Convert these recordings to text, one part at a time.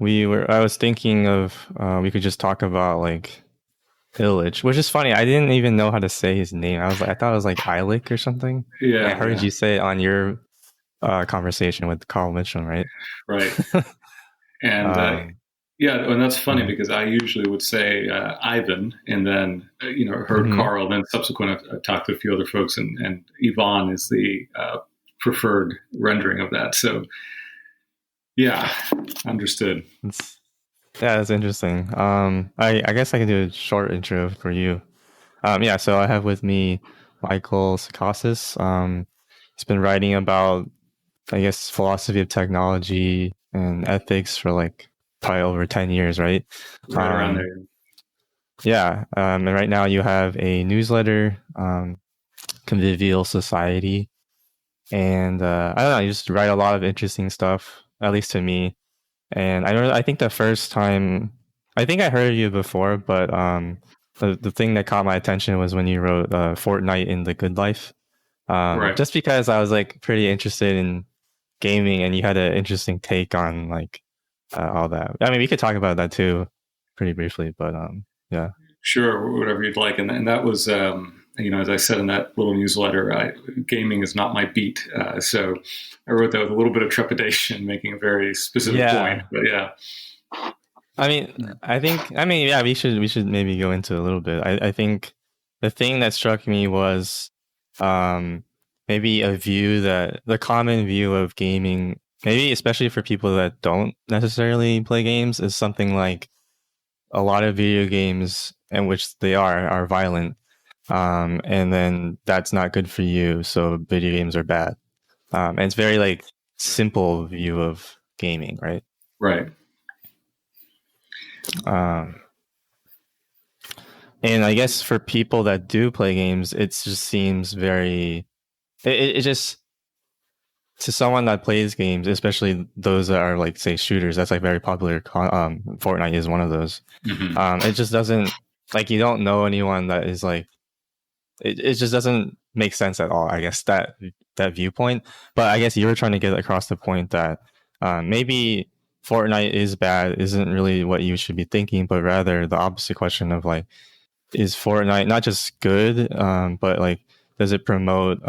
I was thinking of we could just talk about like Illich, which is funny. I didn't even know how to say his name. I thought it was like Illich or something. And I Yeah, heard yeah, you say it on your conversation with Carl Mitchell, right? right. And um, yeah, and that's funny yeah. because I usually would say Ivan, and then heard Hmm. Carl. Then subsequent, I've talked to a few other folks, and Yvonne is the preferred rendering of that. So yeah, understood. It's, yeah, that's interesting. I guess I can do a short intro for you. Yeah, so I have with me Michael Sacasas. He's been writing about, I guess, philosophy of technology and ethics for like probably over 10 years, right? Right around Um, there. yeah, and right now you have a newsletter, Convivial Society, and I don't know, you just write a lot of interesting stuff, at least to me. And I think the first time, I think I heard you before, but the thing that caught my attention was when you wrote Fortnite in the Good Life. Right. Just because I was like pretty interested in gaming, and you had an interesting take on like all that. I mean, we could talk about that too, pretty briefly, but yeah. Sure, whatever you'd like. And that was, as I said in that little newsletter, gaming is not my beat. So I wrote that with a little bit of trepidation, making a very specific point. Yeah. But yeah, I mean, yeah, we should maybe go into a little bit. I think the thing that struck me was um, maybe the common view of gaming, maybe especially for people that don't necessarily play games, is something like a lot of video games, in which they are violent, and then that's not good for you. So video games are bad, and it's very like simple view of gaming, right? right. Um, And I guess for people that do play games, it just seems very. It just to someone that plays games, especially those that are like say shooters. That's like very popular. Fortnite is one of those. Hmm. It just doesn't like you don't know anyone that is like. It just doesn't make sense at all. I guess that viewpoint. But I guess you were trying to get across the point that maybe Fortnite is bad isn't really what you should be thinking, but rather the opposite question of like is Fortnite not just good, but like does it promote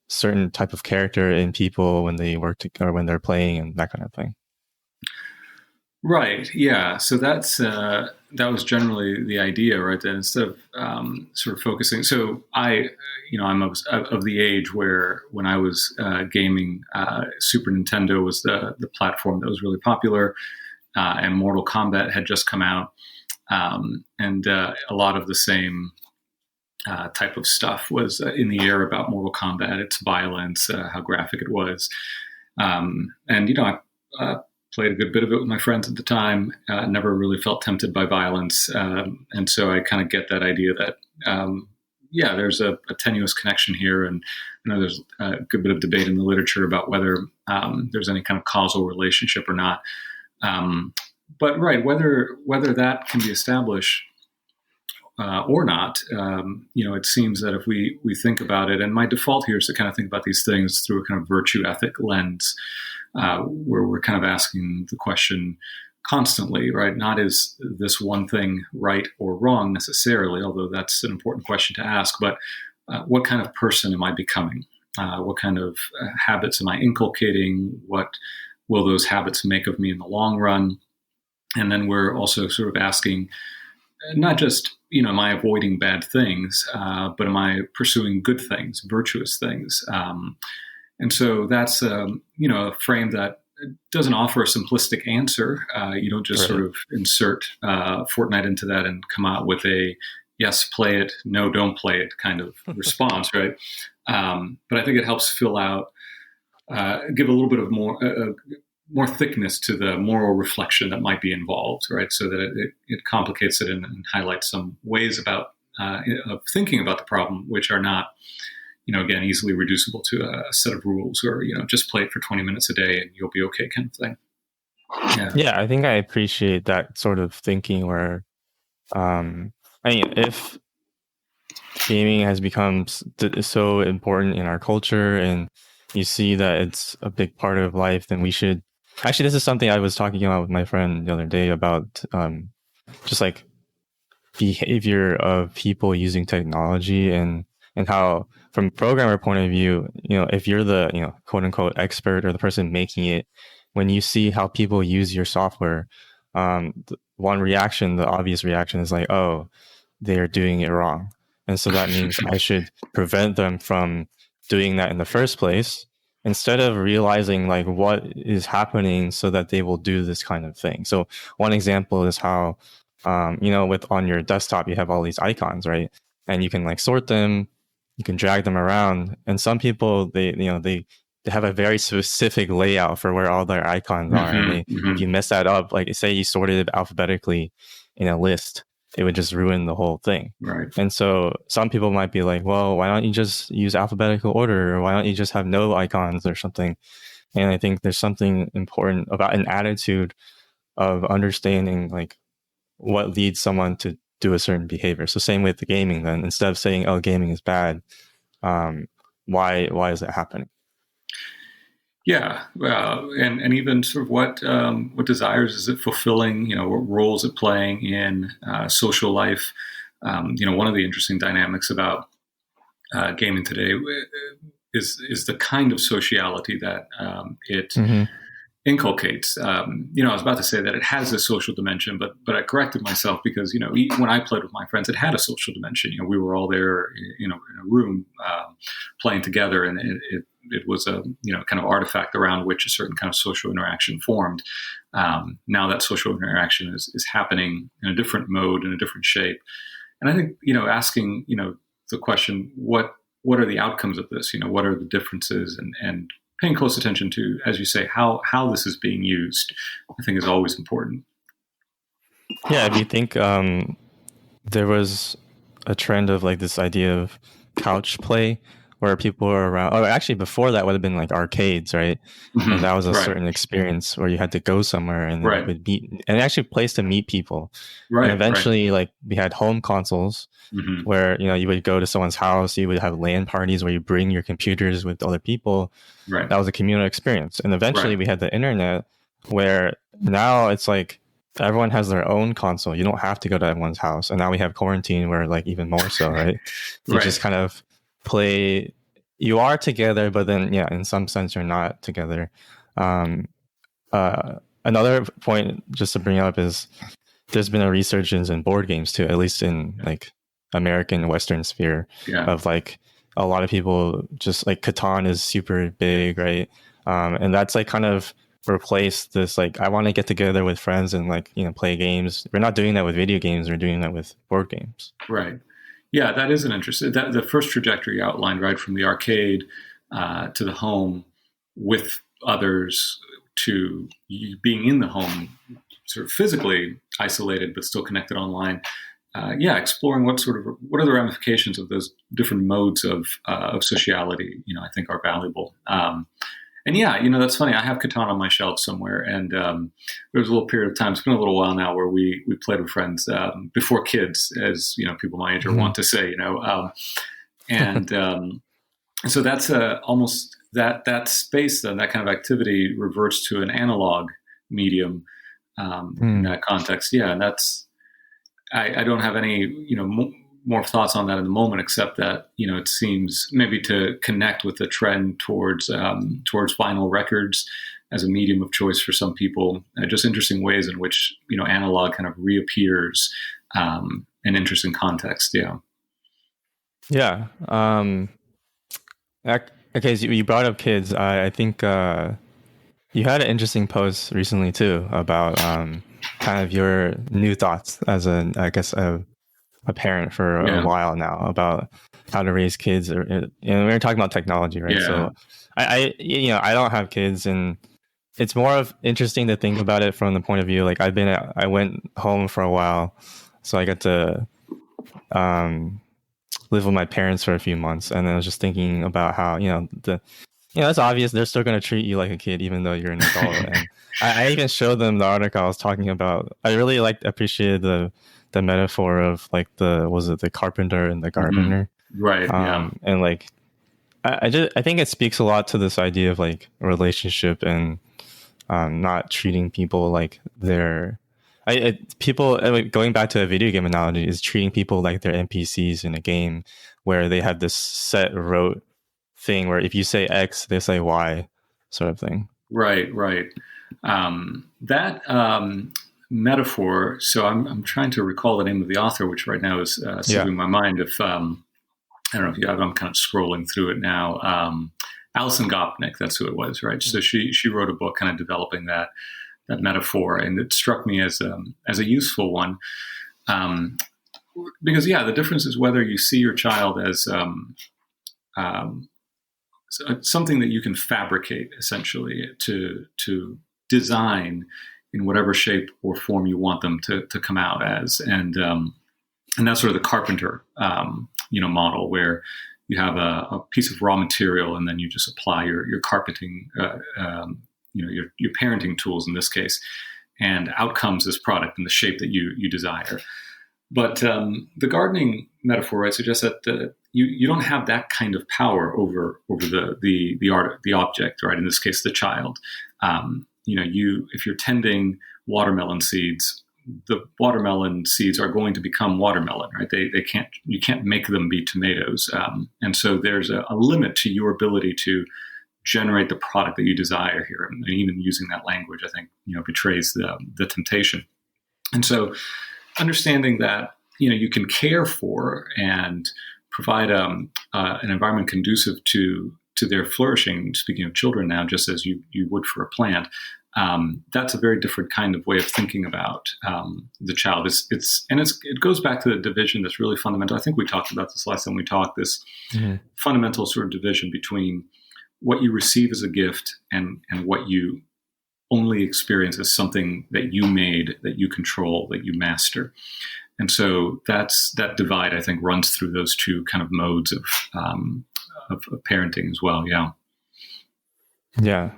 certain type of character in people when they or when they're playing and that kind of thing? Right. Yeah. So that was generally the idea, right? That instead of sort of focusing, so I'm of the age where when I was gaming, Super Nintendo was the platform that was really popular, and Mortal Kombat had just come out, and a lot of the same type of stuff was in the air about Mortal Kombat, its violence, how graphic it was, and I played a good bit of it with my friends at the time. Never really felt tempted by violence, and so I kind of get that idea that yeah, there's a tenuous connection here, and there's a good bit of debate in the literature about whether there's any kind of causal relationship or not. Um, but right, whether that can be established or not, it seems that if we think about it, and my default here is to kind of think about these things through a kind of virtue ethic lens, where we're kind of asking the question constantly, right? Not is this one thing right or wrong necessarily, although that's an important question to ask, but what kind of person am I becoming? What kind of habits am I inculcating? What will those habits make of me in the long run? And then we're also sort of asking, not just am I avoiding bad things, but am I pursuing good things, virtuous things? And so that's a frame that doesn't offer a simplistic answer. You don't just sort Right. of insert Fortnite into that and come out with a yes, play it, no, don't play it kind of response, right? But I think it helps fill out, give a little bit of more thickness to the moral reflection that might be involved, right? So that it complicates it and highlights some ways about of thinking about the problem, which are not, again, easily reducible to a set of rules or, just play it for 20 minutes a day and you'll be okay kind of thing. Yeah. Yeah, I think I appreciate that sort of thinking where, um, I mean, if gaming has become so important in our culture and you see that it's a big part of life, then we should Actually, this is something I was talking about with my friend the other day about just like behavior of people using technology, and how from a programmer point of view, if you're the, quote unquote expert or the person making it, when you see how people use your software, one reaction, the obvious reaction is like, oh, they're doing it wrong. And so that means I should prevent them from doing that in the first place, instead of realizing like what is happening so that they will do this kind of thing. So one example is how, with on your desktop, you have all these icons, right? And you can like sort them, you can drag them around. And some people, they have a very specific layout for where all their icons are. And if you mess that up, like say you sorted it alphabetically in a list, it would just ruin the whole thing. Right. And so some people might be like, well, why don't you just use alphabetical order? Or why don't you just have no icons or something? And I think there's something important about an attitude of understanding like what leads someone to do a certain behavior. So same with the gaming then, instead of saying, oh, gaming is bad, why is it happening? Yeah, and even sort of what desires is it fulfilling? What role is it playing in social life? One of the interesting dynamics about gaming today is the kind of sociality that it inculcates. I was about to say that it has a social dimension, but I corrected myself because when I played with my friends, it had a social dimension. We were all there, in a room playing together, and it was a kind of artifact around which a certain kind of social interaction formed. Now that social interaction is happening in a different mode, in a different shape, and I think asking the question, what are the outcomes of this? What are the differences, and paying close attention to, as you say, how this is being used, I think is always important. Yeah, if you think there was a trend of like this idea of couch play, where people are around. Oh, actually, before that would have been like arcades, right? And that was a certain experience where you had to go somewhere and you would meet, and actually a place to meet people. And eventually, like we had home consoles where you would go to someone's house, you would have LAN parties where you bring your computers with other people. That was a communal experience. And eventually, we had the internet, where now it's like everyone has their own console. You don't have to go to everyone's house. And now we have quarantine, where like even more so, right? You just kind of play. You are together, but then in some sense you're not together. Another point just to bring up is there's been a resurgence in board games too, at least in like American Western sphere, of like a lot of people just like Catan is super big, right? And that's like kind of replaced this like I want to get together with friends and like play games. We're not doing that with video games, we're doing that with board games. Right. Yeah, that is an interesting. The first trajectory outlined, right, from the arcade to the home with others to being in the home, sort of physically isolated but still connected online. Exploring what are the ramifications of those different modes of sociality. I think are valuable. And that's funny. I have Catan on my shelf somewhere, and there was a little period of time. It's been a little while now where we played with friends before kids, as people my age want to say. So that's almost that space. Then that kind of activity reverts to an analog medium in that context. Yeah, and that's I don't have any more thoughts on that in the moment, except that it seems maybe to connect with the trend towards vinyl records as a medium of choice for some people. Just interesting ways in which analog kind of reappears in interesting context. Yeah. Okay, so you brought up kids. I think you had an interesting post recently too about kind of your new thoughts as a parent for a while now about how to raise kids. We were talking about technology, right? So I don't have kids, and it's more of interesting to think about it from the point of view like I went home for a while, so I got to live with my parents for a few months, and then I was just thinking about how it's obvious they're still going to treat you like a kid even though you're an adult. And I even showed them the article I was talking about. I really appreciated the metaphor of like the carpenter and the gardener, right? And like I think it speaks a lot to this idea of like a relationship and not treating people like they're people going back to a video game analogy is treating people like they're NPCs in a game where they have this set rote thing where if you say X, they say Y, sort of thing. Right, right. That metaphor. So I'm trying to recall the name of the author, which right now is slipping my mind. If I don't know if you have, I'm kind of scrolling through it now. Alison Gopnik, that's who it was, right? So she wrote a book kind of developing that metaphor, and it struck me as a useful one, because the difference is whether you see your child as something that you can fabricate, essentially, to design in whatever shape or form you want them to come out as, and that's sort of the carpenter model, where you have a piece of raw material and then you just apply your carpenting, your parenting tools in this case, and out comes this product in the shape that you desire. But the gardening metaphor, right, suggests that you don't have that kind of power over the object, right? In this case, the child. If you're tending watermelon seeds, the watermelon seeds are going to become watermelon, right? You can't make them be tomatoes, and so there's a limit to your ability to generate the product that you desire here. And even using that language, I think betrays the temptation. And so, understanding that you can care for and provide an environment conducive to their flourishing. Speaking of children now, just as you would for a plant. That's a very different kind of way of thinking about the child. It goes back to the division that's really fundamental. I think we talked about this last time we talked. This fundamental sort of division between what you receive as a gift and what you only experience as something that you made, that you control, that you master. And so that divide, I think, runs through those two kind of modes of parenting as well. Yeah. Yeah.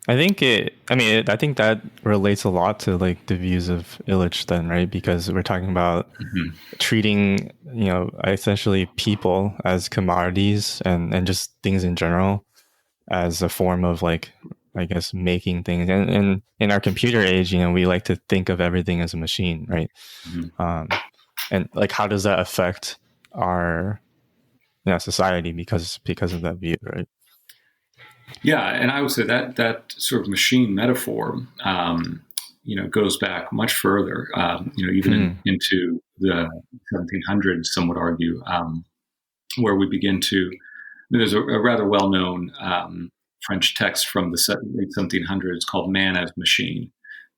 I think I think that relates a lot to like the views of Illich then, right? Because we're talking about treating, essentially people as commodities and just things in general as a form of like, I guess, making things. And in our computer age, we like to think of everything as a machine, right? And like, how does that affect our society because of that view, right? Yeah, and I would say that sort of machine metaphor, goes back much further, even into the 1700s, some would argue, where we begin to. There's a rather well-known French text from the late 1700s called "Man as Machine,"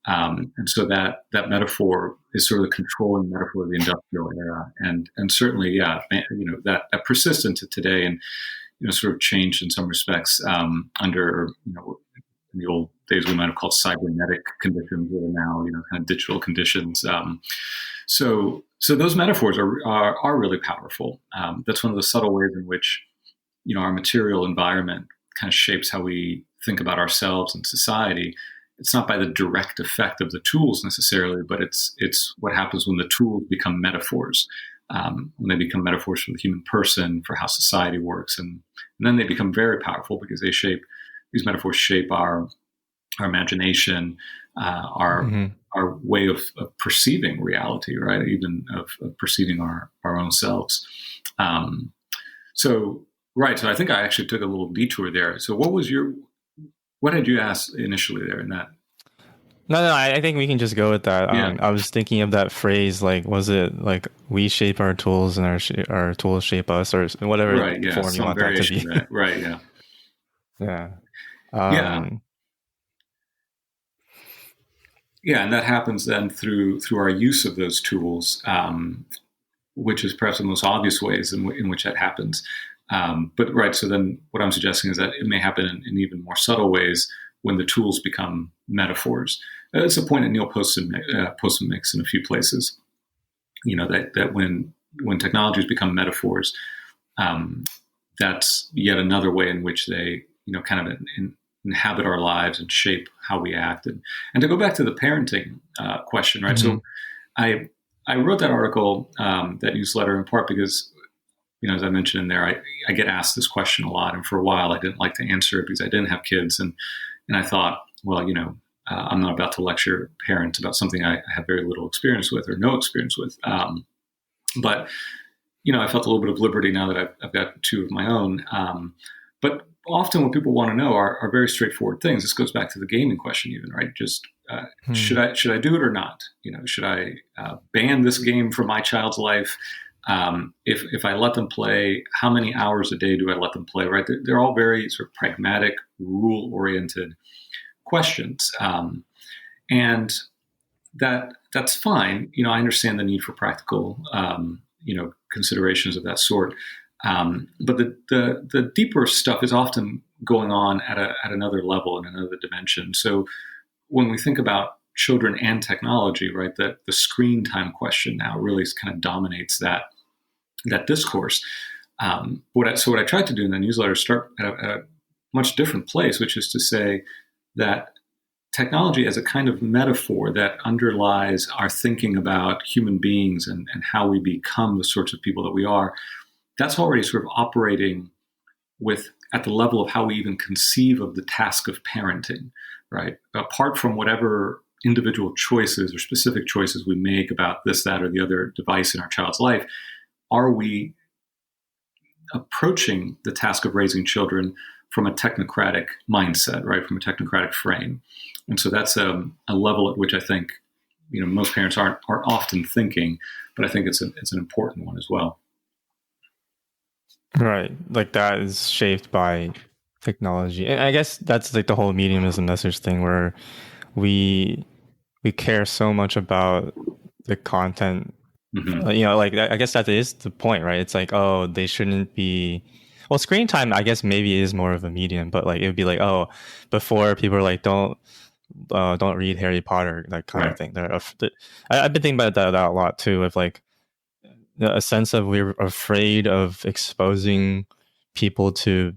and so that metaphor is sort of the controlling metaphor of the industrial era, and certainly, that persists into today, and sort of changed in some respects under, in the old days we might have called cybernetic conditions, or now, kind of digital conditions. So those metaphors are really powerful. That's one of the subtle ways in which, our material environment kind of shapes how we think about ourselves and society. It's not by the direct effect of the tools necessarily, but it's what happens when the tools become metaphors. When they become metaphors for the human person, for how society works, and then they become very powerful because these metaphors shape our imagination, our way of perceiving reality, right? Even of perceiving our own selves. So I think I actually took a little detour there. So what had you asked initially there in that? No, I think we can just go with that. Yeah. I was thinking of that phrase, like, was it like we shape our tools and our tools shape us, or whatever form you want that to be. Right, yeah. Yeah. Yeah, and that happens then through our use of those tools, which is perhaps the most obvious ways in which that happens. So then what I'm suggesting is that it may happen in even more subtle ways when the tools become metaphors. It's a point that Neil Postman makes in a few places. That when technologies become metaphors, that's yet another way in which they kind of inhabit our lives and shape how we act. And to go back to the parenting question, right? So I wrote that article, that newsletter, in part because as I mentioned in there, I get asked this question a lot, and for a while I didn't like to answer it because I didn't have kids, and I thought, well, I'm not about to lecture parents about something I have very little experience with or no experience with. But I felt a little bit of liberty now that I've got two of my own. But often what people want to know are very straightforward things. This goes back to the gaming question, even, right? Just should I do it or not? Should I ban this game from my child's life? If I let them play, how many hours a day do I let them play? Right? They're all very sort of pragmatic, rule-oriented questions, and that's fine. I understand the need for practical, considerations of that sort. But the deeper stuff is often going on at another level, in another dimension. So when we think about children and technology, right, the screen time question now really kind of dominates that discourse. What I tried to do in the newsletter is start at a much different place, which is to say that technology as a kind of metaphor that underlies our thinking about human beings and how we become the sorts of people that we are, that's already sort of operating at the level of how we even conceive of the task of parenting, right? Apart from whatever individual choices or specific choices we make about this, that, or the other device in our child's life, are we approaching the task of raising children from a technocratic mindset, right? From a technocratic frame. And so that's a level at which I think, most parents aren't often thinking, but I think it's an important one as well. Right. Like that is shaped by technology. And I guess that's like the whole medium as a message thing, where we care so much about the content. Mm-hmm. I guess that is the point, right? It's like, oh, they shouldn't be. Well, screen time, I guess maybe is more of a medium, but like it would be like, oh, before people were like, don't read Harry Potter, that kind of thing. I've been thinking about that a lot too, with like a sense of we're afraid of exposing people to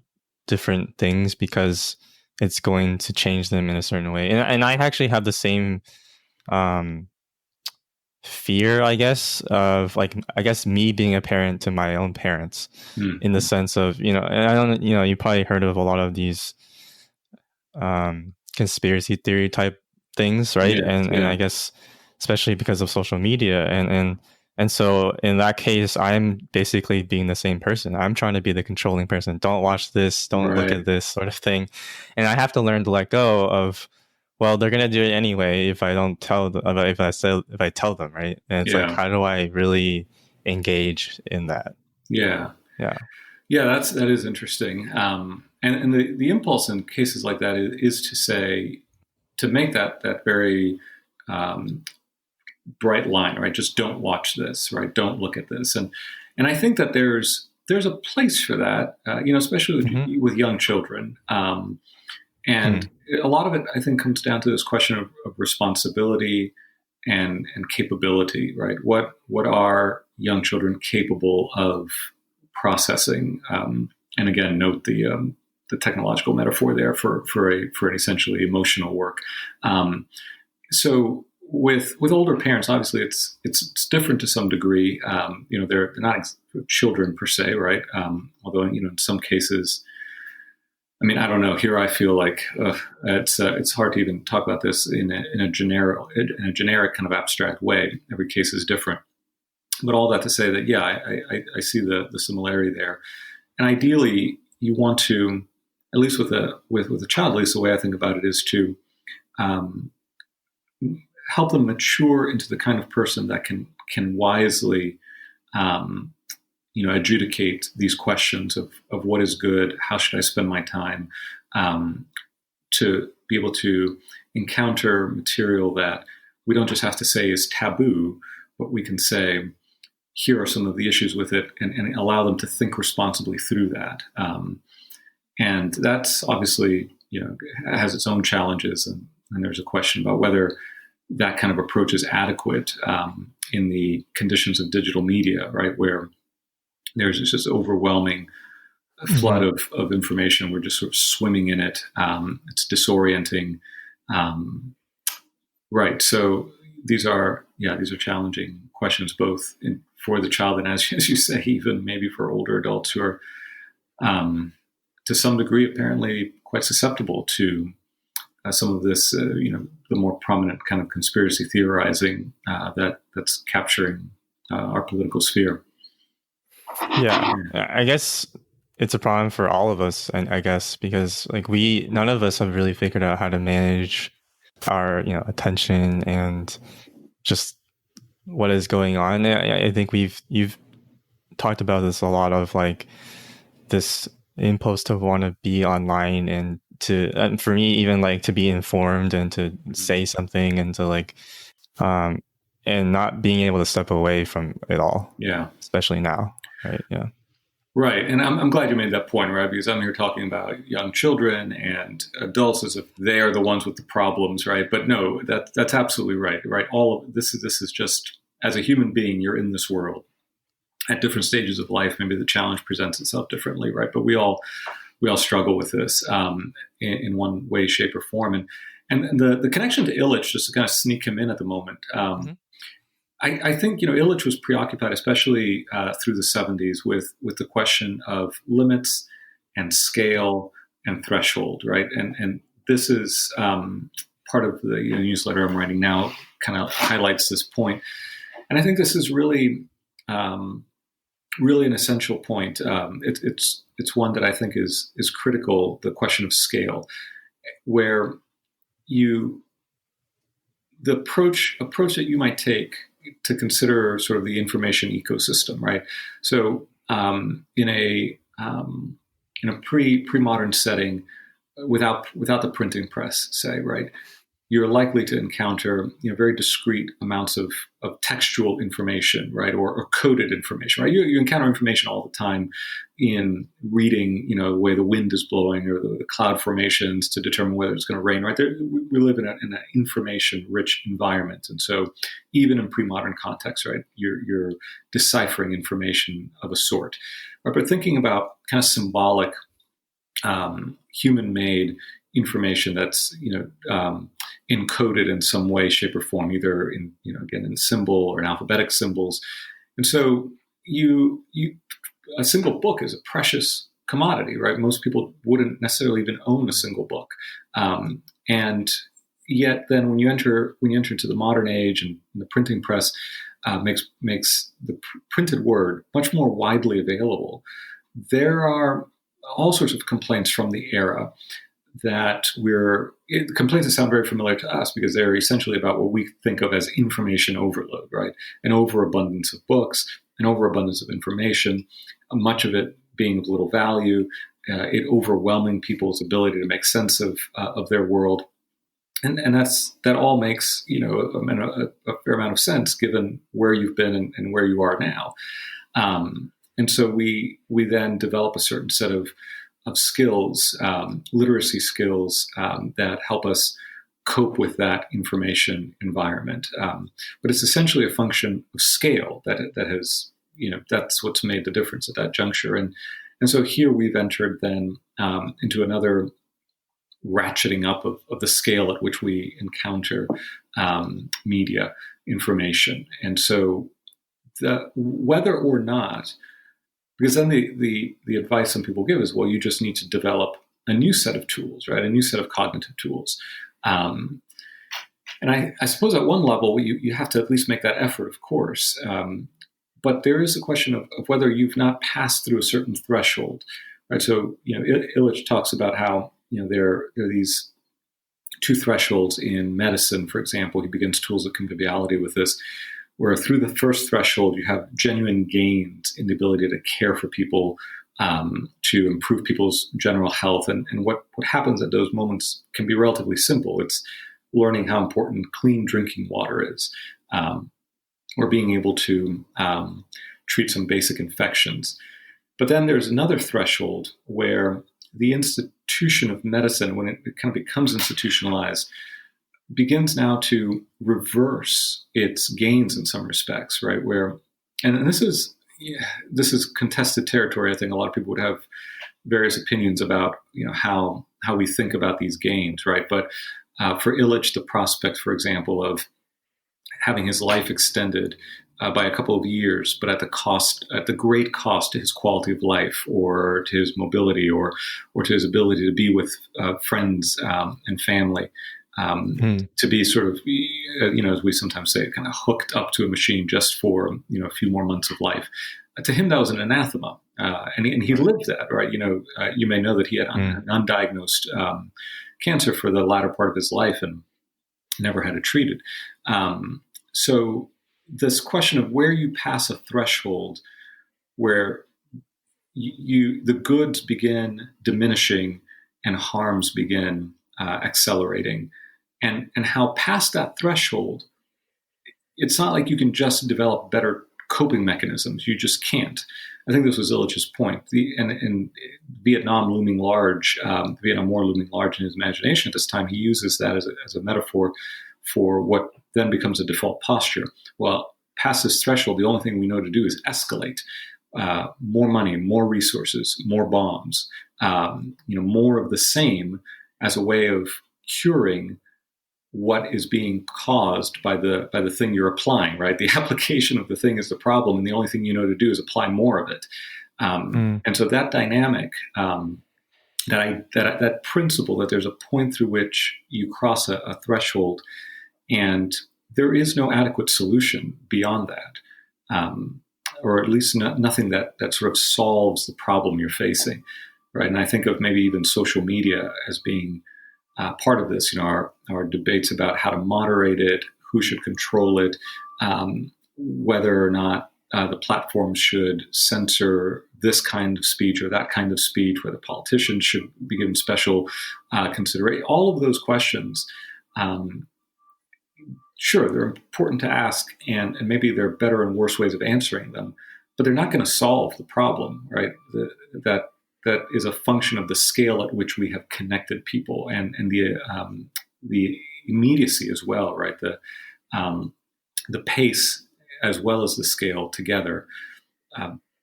different things because it's going to change them in a certain way. And I actually have the same fear, I guess, of me being a parent to my own parents, in the sense of, and I don't, you probably heard of a lot of these conspiracy theory type things, right? And I guess especially because of social media, and so in that case, I'm basically being the same person. I'm trying to be the controlling person. Don't watch this, don't look at this, sort of thing. And I have to learn to let go of, well, they're gonna do it anyway if I don't tell them, if I tell them, right? And it's like, how do I really engage in that? Yeah. That is interesting. And the impulse in cases like that is to make that very bright line, right? Just don't watch this, right? Don't look at this. And I think that there's a place for that, especially with young children. And a lot of it, I think, comes down to this question of responsibility and capability, right? What are young children capable of processing? And again, note the technological metaphor there for an essentially emotional work. So with older parents, obviously it's different to some degree. They're not children per se, right? Although in some cases, I mean, I don't know. Here, I feel like it's hard to even talk about this in a generic kind of abstract way. Every case is different. But all that to say that, I see the similarity there. And ideally, you want to, at least with a child, at least the way I think about it is to help them mature into the kind of person that can wisely adjudicate these questions of what is good, how should I spend my time, to be able to encounter material that we don't just have to say is taboo, but we can say, here are some of the issues with it, and allow them to think responsibly through that. And that's obviously, has its own challenges, and there's a question about whether that kind of approach is adequate in the conditions of digital media, right, where there's just this overwhelming flood of information. We're just sort of swimming in it. It's disorienting. Right. So these are challenging questions both for the child and, as you say, even maybe for older adults who are, to some degree, apparently quite susceptible to some of this, the more prominent kind of conspiracy theorizing that's capturing our political sphere. Yeah, I guess it's a problem for all of us, and I guess because like none of us have really figured out how to manage our attention and just what is going on. I think you've talked about this a lot, of like this impulse to want to be online and for me even like to be informed and to say something and to like and not being able to step away from it all. Yeah, especially now. Right. Yeah. Right. And I'm glad you made that point, right? Because I'm here talking about young children and adults as if they are the ones with the problems, right? But no, that's absolutely right. Right. All of this is just, as a human being, you're in this world at different stages of life. Maybe the challenge presents itself differently, right? But we all struggle with this in one way, shape, or form. And the connection to Illich, just to kind of sneak him in at the moment. I think Illich was preoccupied, especially through the 70s, with the question of limits and scale and threshold, right? And this is part of the newsletter I'm writing now. Kind of highlights this point, and I think this is really an essential point. It's one that I think is critical. The question of scale, where the approach that you might take to consider sort of the information ecosystem, right? So in a pre-modern setting, without the printing press, say, right, you're likely to encounter very discrete amounts of textual information, right, or coded information, right? You encounter information all the time in reading, the way the wind is blowing or the cloud formations to determine whether it's going to rain, right? We live in an information-rich environment, and so even in pre-modern context, right, you're deciphering information of a sort. Right? But thinking about kind of symbolic, human-made information that's encoded in some way, shape, or form, either in again in symbol or in alphabetic symbols, and so a single book is a precious commodity, right? Most people wouldn't necessarily even own a single book, and yet then when you enter into the modern age and the printing press makes the printed word much more widely available, there are all sorts of complaints from the era that complaints that sound very familiar to us because they're essentially about what we think of as information overload, right? An overabundance of books, an overabundance of information, much of it being of little value, it overwhelming people's ability to make sense of their world. And that all makes, a fair amount of sense given where you've been and where you are now. And so we then develop a certain set of skills, literacy skills that help us cope with that information environment. But it's essentially a function of scale that has, that's what's made the difference at that juncture. And so here we've entered then into another ratcheting up of the scale at which we encounter media information. And so whether or not, because then the advice some people give is, well, you just need to develop a new set of tools, right? A new set of cognitive tools. And I suppose at one level, you have to at least make that effort, of course. But there is a question of whether you've not passed through a certain threshold, right? So, Illich talks about how, there are these two thresholds in medicine, for example. He begins Tools of Conviviality with this, where through the first threshold, you have genuine gains in the ability to care for people, to improve people's general health. And what happens at those moments can be relatively simple. It's learning how important clean drinking water is, or being able to treat some basic infections. But then there's another threshold where the institution of medicine, when it kind of becomes institutionalized, begins now to reverse its gains in some respects, right? And this is contested territory. I think a lot of people would have various opinions about, how we think about these gains, right? But for Illich, the prospect, for example, of having his life extended by a couple of years, but at the great cost to his quality of life, or to his mobility, or to his ability to be with friends and family. To be sort of, as we sometimes say, kind of hooked up to a machine just for a few more months of life. To him, that was an anathema, and he lived that, right? You may know that he had an undiagnosed cancer for the latter part of his life and never had it treated. So this question of where you pass a threshold where the goods begin diminishing and harms begin accelerating, and how past that threshold, it's not like you can just develop better coping mechanisms. You just can't. I think this was Illich's point. And Vietnam looming large, the Vietnam War looming large in his imagination at this time, he uses that as a metaphor for what then becomes a default posture. Well, past this threshold, the only thing we know to do is escalate. More money, more resources, more bombs, more of the same, as a way of curing what is being caused by the thing you're applying, right? The application of the thing is the problem, and the only thing you know to do is apply more of it. And so that dynamic, that principle, that there's a point through which you cross a threshold, and there is no adequate solution beyond that, or at least nothing that sort of solves the problem you're facing, right? And I think of maybe even social media as being part of this. Our debates about how to moderate it, who should control it, whether or not the platforms should censor this kind of speech or that kind of speech, whether politicians should be given special consideration. All of those questions, sure, they're important to ask, and maybe there are better and worse ways of answering them, but they're not going to solve the problem, right? That is a function of the scale at which we have connected people, and the immediacy as well, right? The pace as well as the scale together.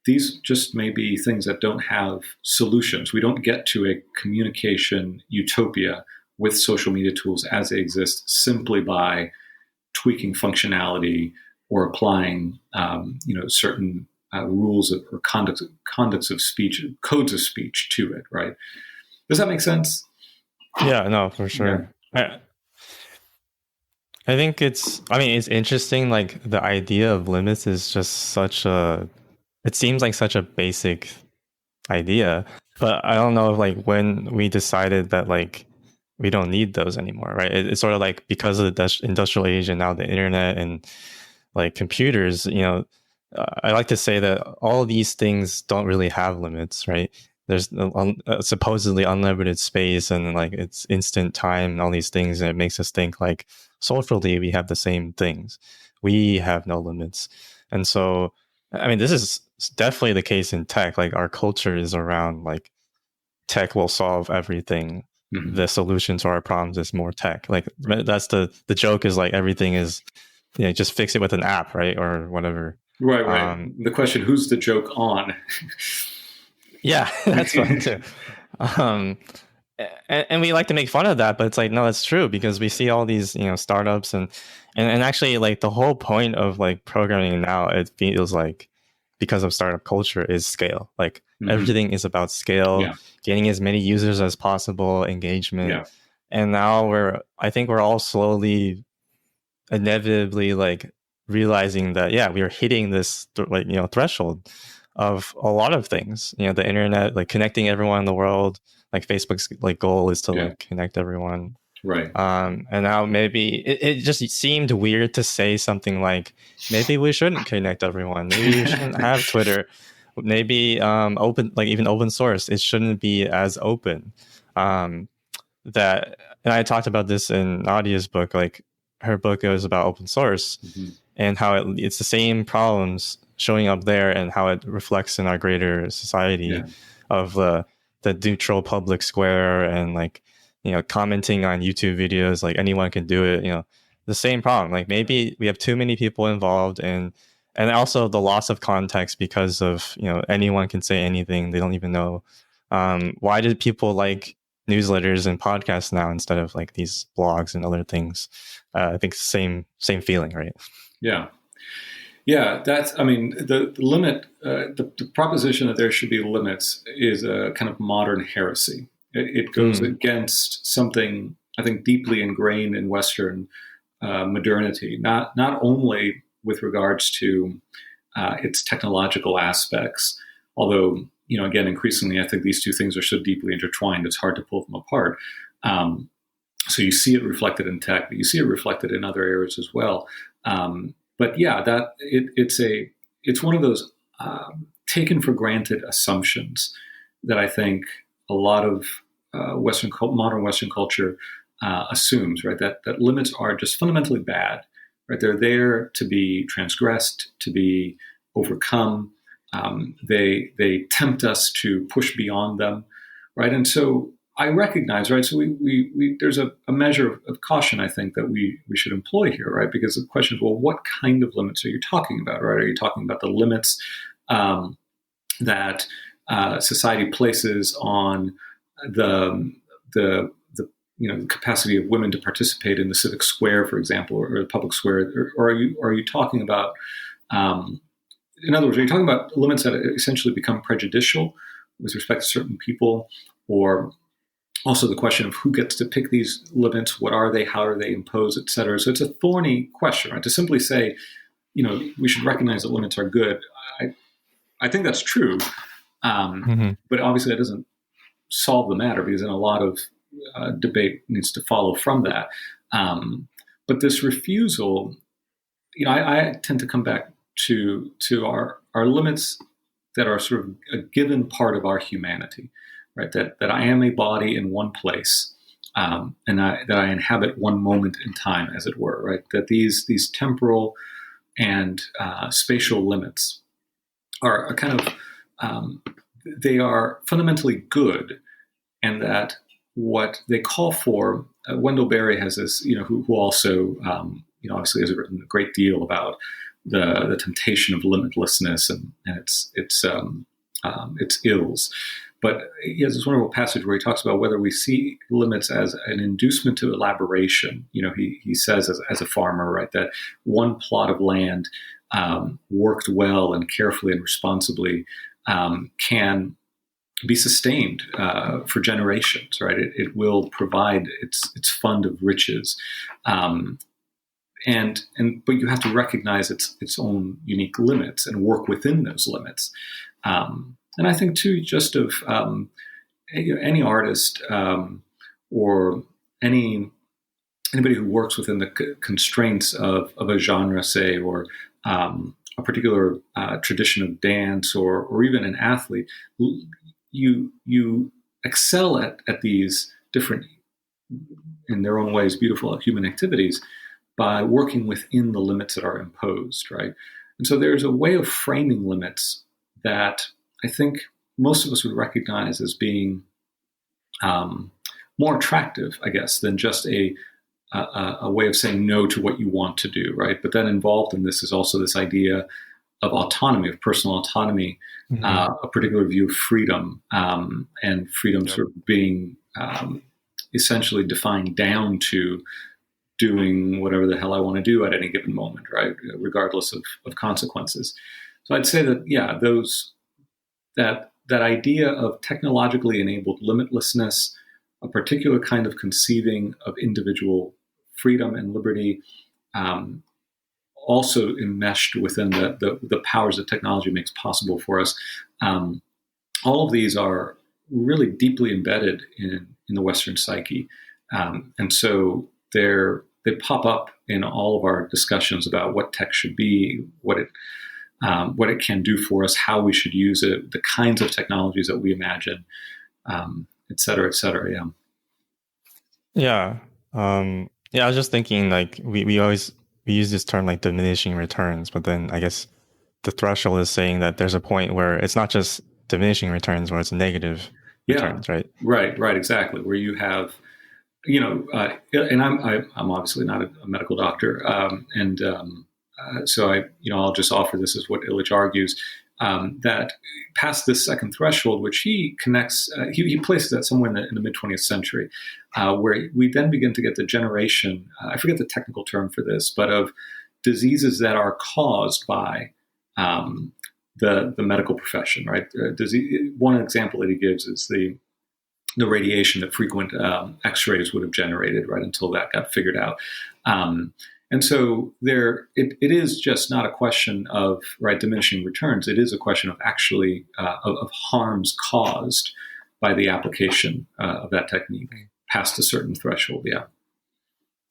These just may be things that don't have solutions. We don't get to a communication utopia with social media tools as they exist simply by tweaking functionality or applying, certain rules or conducts of speech, codes of speech to it, right? Does that make sense? Yeah, no, for sure. Yeah. I think it's interesting. Like, the idea of limits is just it seems like such a basic idea, but I don't know if, like, when we decided that, like, we don't need those anymore, right? It's sort of like, because of the industrial age and now the internet and like computers, I like to say that all these things don't really have limits, right? There's supposedly unlimited space, and like it's instant time and all these things, and it makes us think like socially we have the same things. We have no limits. And so, this is definitely the case in tech. Like, our culture is around like tech will solve everything. Mm-hmm. The solution to our problems is more tech. Like, that's the joke, is like everything is, just fix it with an app, right? Or whatever. Right. The question, who's the joke on? Yeah, that's fun too. And we like to make fun of that, but it's like, no, it's true, because we see all these, startups and actually, like, the whole point of like programming now, it feels like, because of startup culture, is scale. Like, everything is about scale, getting as many users as possible, engagement. Yeah. And now I think we're all slowly, inevitably, like, realizing that, we are hitting this threshold of a lot of things. The internet, like, connecting everyone in the world. Like, Facebook's like goal is to like connect everyone. Right. And now maybe it just seemed weird to say something like, maybe we shouldn't connect everyone. Maybe we shouldn't have Twitter. Maybe open, like even open source, it shouldn't be as open. That, and I talked about this in Nadia's book. Like, her book was about open source, and how it's the same problems showing up there, and how it reflects in our greater society of the neutral public square, and like, commenting on YouTube videos, like anyone can do it. The same problem. Like, maybe we have too many people involved, and also the loss of context, because of anyone can say anything. They don't even know. Why did people like newsletters and podcasts now instead of like these blogs and other things? I think same feeling, right? Yeah. Yeah, that's, I mean, the limit, the proposition that there should be limits is a kind of modern heresy. It goes Mm, against something, I think, deeply ingrained in Western modernity, not only with regards to its technological aspects, although, again, increasingly, I think these two things are so deeply intertwined, it's hard to pull them apart. Um, so you see it reflected in tech, but you see it reflected in other areas as well. But yeah, it's one of those taken for granted assumptions that I think a lot of modern Western culture assumes, right? That limits are just fundamentally bad, right? They're there to be transgressed, to be overcome. They tempt us to push beyond them, right? And so I recognize, right? So we there's a measure of caution, I think, that we should employ here, right? Because the question is, well, what kind of limits are you talking about, right? Are you talking about the limits um, that society places on the the capacity of women to participate in the civic square, for example, or the public square, or are you talking about um, in other words, are you talking about limits that essentially become prejudicial with respect to certain people, or also the question of who gets to pick these limits, what are they, how are they imposed, et cetera. So it's a thorny question, right? To simply say, we should recognize that limits are good. I, I think that's true, hmm but obviously that doesn't solve the matter because then a lot of debate needs to follow from that. But this refusal, I tend to come back to our limits that are sort of a given part of our humanity, right? That I am a body in one place, and that I inhabit one moment in time, as it were, right? That these temporal and spatial limits are a kind of they are fundamentally good, and that what they call for, Wendell Berry has this, who also, obviously has written a great deal about the temptation of limitlessness and its ills. But he has this wonderful passage where he talks about whether we see limits as an inducement to elaboration. He says as a farmer, right, that one plot of land worked well and carefully and responsibly can be sustained for generations, right? It will provide its fund of riches, but you have to recognize its own unique limits and work within those limits. And I think too, just of any artist or anybody who works within the constraints of a genre, say, or a particular tradition of dance, or even an athlete, you excel at these different, in their own ways, beautiful human activities by working within the limits that are imposed, right? And so there's a way of framing limits that I think most of us would recognize as being more attractive, I guess, than just a way of saying no to what you want to do, right? But then involved in this is also this idea of autonomy, of personal autonomy, hmm a particular view of freedom, and freedom Yep. sort of being essentially defined down to doing whatever the hell I want to do at any given moment, right? Regardless of consequences. So I'd say that, yeah, that idea of technologically enabled limitlessness, a particular kind of conceiving of individual freedom and liberty, um, also enmeshed within the powers that technology makes possible for us. Um, all of these are really deeply embedded in the Western psyche, and so they pop up in all of our discussions about what tech should be, what it can do for us, how we should use it, the kinds of technologies that we imagine, et cetera, et cetera. Yeah. Yeah. Yeah, I was just thinking like we use this term like diminishing returns, but then I guess the threshold is saying that there's a point where it's not just diminishing returns, where it's negative Yeah. returns, right? Right. Exactly. Where you have, and I'm obviously not a medical doctor, and so I'll just offer this as what Illich argues, that past this second threshold, which he connects, he places that somewhere in the mid 20th century, where we then begin to get the generation. I forget the technical term for this, but of diseases that are caused by the medical profession, right? One example that he gives is the radiation that frequent X-rays would have generated, right, until that got figured out. And so it is just not a question of, right, diminishing returns. It is a question of actually of harms caused by the application of that technique past a certain threshold. Yeah.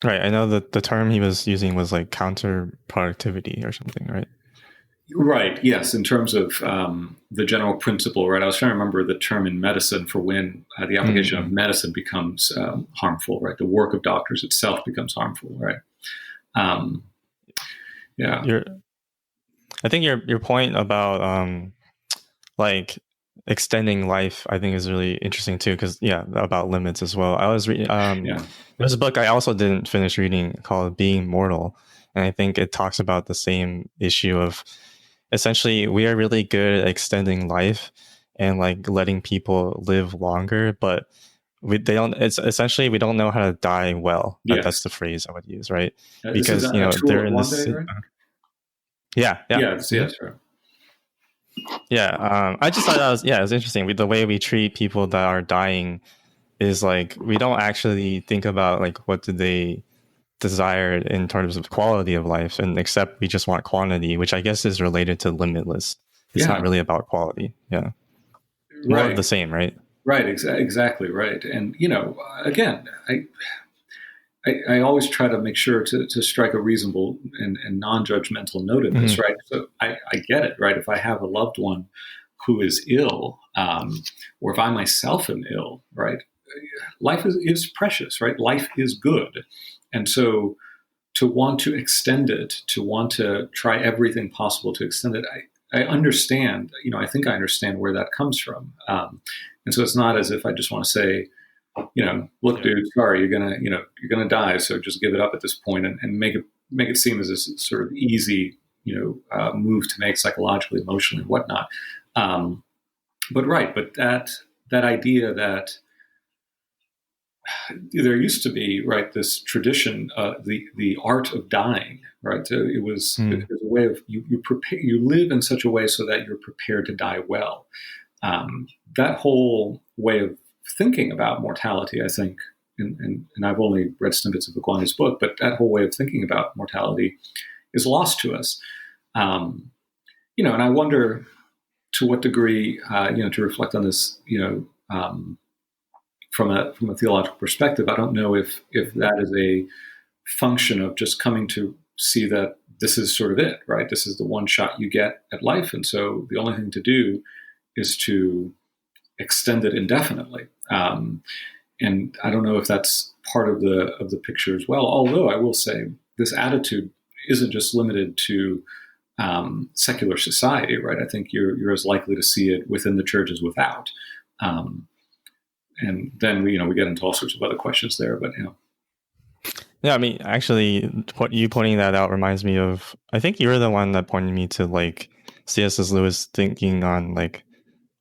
Right. I know that the term he was using was like counterproductivity or something, right? Right. Yes. In terms of the general principle, right? I was trying to remember the term in medicine for when the application of medicine becomes harmful, right? The work of doctors itself becomes harmful, right? Yeah. I think your point about like extending life, I think, is really interesting too, because about limits as well. I was reading there's a book I also didn't finish reading called Being Mortal, and I think it talks about the same issue of essentially we are really good at extending life and like letting people live longer, but they don't. It's essentially we don't know how to die well. Yes. That's the phrase I would use, right? Because they're in this. Right? Yeah. Yes. Right. Yeah, I just thought that was it was interesting. The way we treat people that are dying is like we don't actually think about like what do they desire in terms of quality of life, and except we just want quantity, which I guess is related to limitless. It's not really about quality. Yeah, more of the same, right? Right. Exactly right. And again, I always try to make sure to strike a reasonable and non-judgmental note in this, right? So I get it, right? If I have a loved one who is ill, or if I myself am ill, right? Life is precious, right? Life is good. And so to want to extend it, to want to try everything possible to extend it, I understand, I think I understand where that comes from. And so it's not as if I just want to say, look, dude, sorry, you're gonna die. So just give it up at this point and make it seem as this sort of easy, move to make psychologically, emotionally, and whatnot. But that idea that there used to be, right, this tradition, the art of dying, right? So it was a way of you live in such a way so that you're prepared to die well. That whole way of thinking about mortality, I think, and I've only read snippets of Polanyi's book, but that whole way of thinking about mortality is lost to us. And I wonder to what degree, to reflect on this, from a theological perspective, I don't know if that is a function of just coming to see that this is sort of it, right? This is the one shot you get at life, and so the only thing to do is to extend it indefinitely. And I don't know if that's part of the picture as well. Although I will say this attitude isn't just limited to secular society, right? I think you're as likely to see it within the church as without. And then we get into all sorts of other questions there, but Yeah, I mean, actually, you pointing that out reminds me of, I think you were the one that pointed me to like C.S. Lewis thinking on like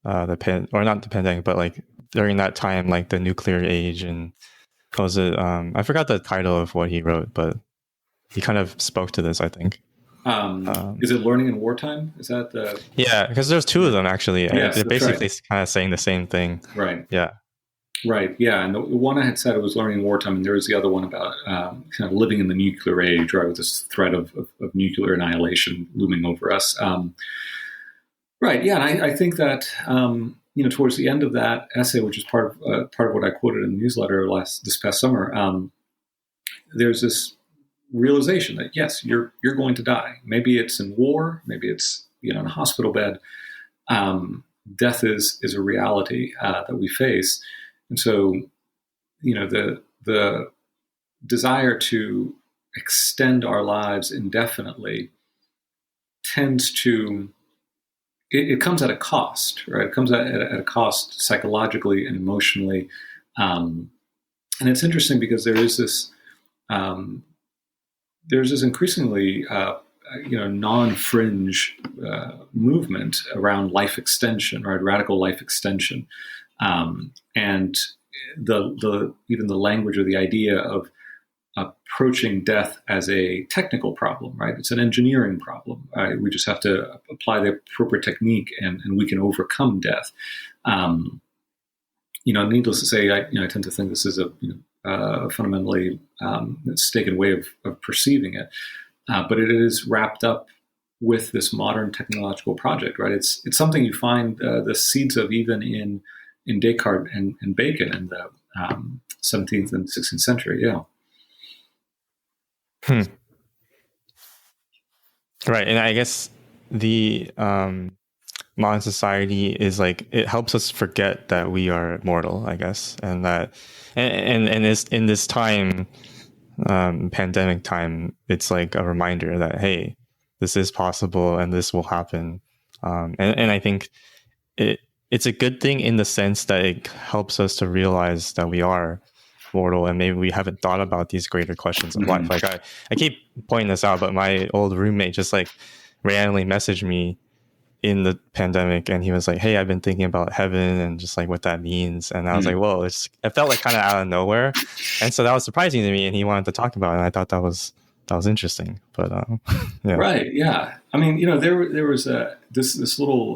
not the pandemic, but like during that time, like the nuclear age, and what was it? I forgot the title of what he wrote, but he kind of spoke to this, I think. Is it Learning in Wartime? Is that the? Yeah, because there's two of them actually. Yes, they're basically kind of saying the same thing. Right. Yeah. Right. Yeah. And the one I had said it was Learning in Wartime, and there was the other one about kind of living in the nuclear age, right, with this threat of nuclear annihilation looming over us. Right. Yeah. And I think that towards the end of that essay, which is part of what I quoted in the newsletter this past summer, there's this realization that yes, you're going to die. Maybe it's in war, maybe it's in a hospital bed. Death is a reality that we face, and so the desire to extend our lives indefinitely tends to it comes at a cost, right? It comes at a cost psychologically and emotionally, and it's interesting because there's this increasingly non-fringe movement around life extension, right? Radical life extension, and the even the language or the idea of approaching death as a technical problem, right? It's an engineering problem. We just have to apply the appropriate technique, and we can overcome death. Needless to say, I tend to think this is a fundamentally mistaken way of perceiving it, but it is wrapped up with this modern technological project, right? It's something you find the seeds of even in Descartes and Bacon in the 17th and 16th century. Yeah. Right, and I guess the modern society is like, it helps us forget that we are mortal, I guess, and that, and this, in this time, pandemic time, it's like a reminder that, hey, this is possible and this will happen, and I think it's a good thing in the sense that it helps us to realize that we are mortal, and maybe we haven't thought about these greater questions of life. Like I keep pointing this out, but my old roommate just like randomly messaged me in the pandemic, and he was like, hey, I've been thinking about heaven and just like what that means. And I was like, whoa, it felt like kind of out of nowhere, and so that was surprising to me, and he wanted to talk about it, and I thought that was interesting. But yeah. Right, yeah. I mean, there was this little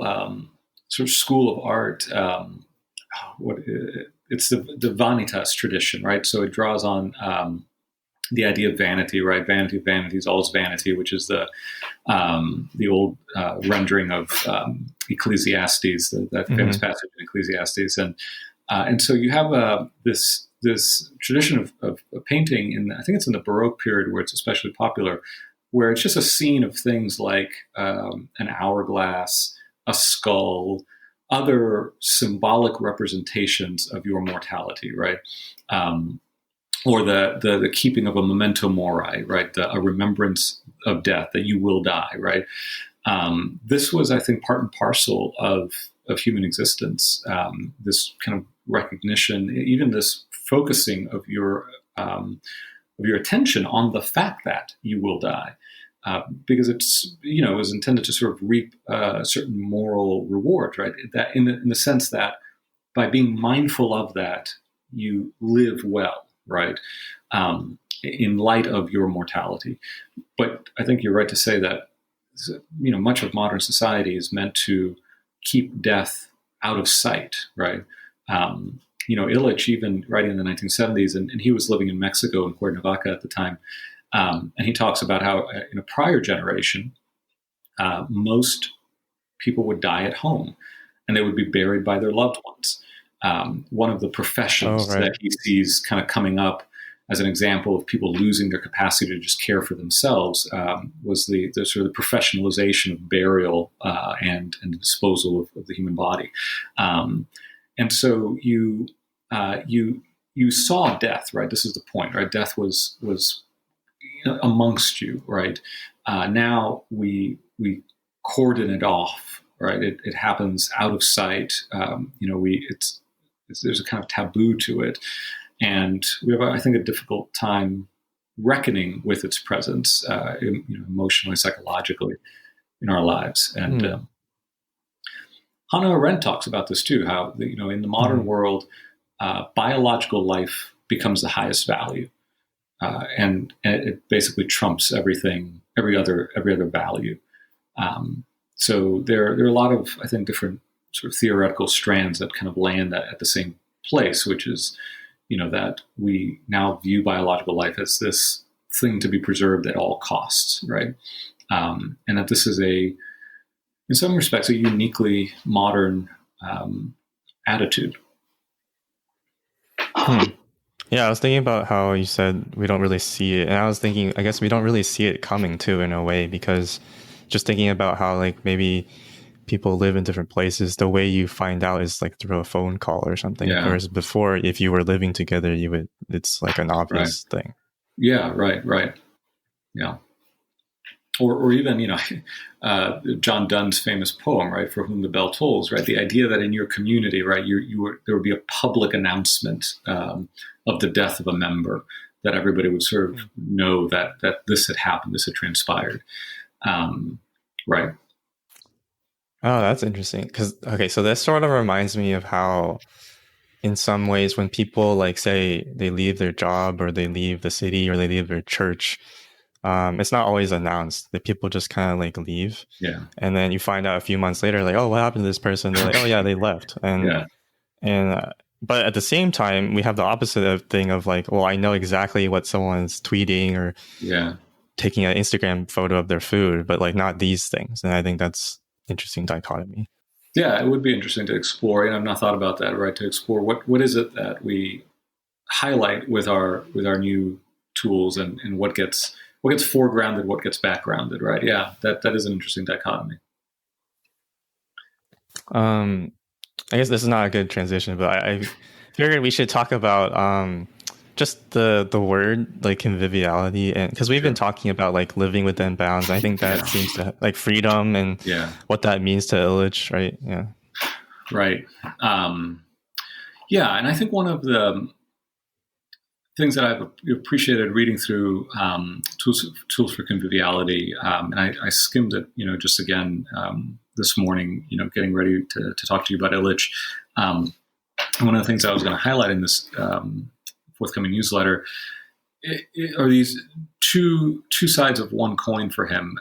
sort of school of art, it's the vanitas tradition, right? So it draws on the idea of vanity, right? Vanity of vanities, all's vanity, which is the old rendering of Ecclesiastes, that famous passage in Ecclesiastes, and so you have this tradition of painting, and I think it's in the Baroque period where it's especially popular, where it's just a scene of things like an hourglass, a skull, other symbolic representations of your mortality, right? Or the keeping of a memento mori, right? A remembrance of death, that you will die, right? This was, I think, part and parcel of human existence. This kind of recognition, even this focusing of your attention on the fact that you will die. Because it's, it was intended to sort of reap a certain moral reward, right? That in the sense that by being mindful of that, you live well, right? In light of your mortality. But I think you're right to say that, much of modern society is meant to keep death out of sight, right? Illich, even writing in the 1970s, and he was living in Mexico, in Cuernavaca at the time, and he talks about how in a prior generation, most people would die at home and they would be buried by their loved ones. One of the professions that he sees kind of coming up as an example of people losing their capacity to just care for themselves was the sort of the professionalization of burial and the disposal of the human body. And so you saw death, right? This is the point, right? Death was amongst you, right? Now we cordon it off, right? It happens out of sight. There's a kind of taboo to it, and we have, I think, a difficult time reckoning with its presence, emotionally, psychologically, in our lives. And Hannah Arendt talks about this too. How in the modern world, biological life becomes the highest value. And it basically trumps every other value. So there are a lot of, I think, different sort of theoretical strands that kind of land at the same place, which is, that we now view biological life as this thing to be preserved at all costs, right? And that this is in some respects, a uniquely modern attitude. Yeah, I was thinking about how you said we don't really see it. And I was thinking, I guess we don't really see it coming too, in a way, because just thinking about how like maybe people live in different places, the way you find out is like through a phone call or something. Yeah. Whereas before, if you were living together, it's like an obvious thing. Yeah, right. Yeah. Or even, John Donne's famous poem, right, For Whom the Bell Tolls, right? The idea that in your community, right, there would be a public announcement of the death of a member, that everybody would sort of know that this had happened, this had transpired. Right. Oh, that's interesting. So this sort of reminds me of how in some ways, when people like say they leave their job or they leave the city or they leave their church, it's not always announced. That people just kind of like leave, Yeah. and then you find out a few months later, like, oh, what happened to this person? They're like, oh yeah, they left, Yeah. and but at the same time, we have the opposite of thing of like, well, I know exactly what someone's tweeting or Yeah. taking an Instagram photo of their food, but like not these things. And I think that's interesting dichotomy. Yeah, it would be interesting to explore, and I've not thought about that, right? To explore what is it that we highlight with our new tools, and what gets foregrounded, what gets backgrounded, right? Yeah, that is an interesting dichotomy. Um, I guess this is not a good transition, but I figured we should talk about just the word like conviviality, and because we've been Sure. talking about like living within bounds. I think that Yeah. seems to like freedom and Yeah. what that means to Illich, right? Yeah. Right. Yeah, and I think one of the things that I've appreciated reading through tools for conviviality, and I skimmed it, just again this morning, getting ready to talk to you about Illich. And one of the things I was going to highlight in this forthcoming newsletter are these two sides of one coin for him,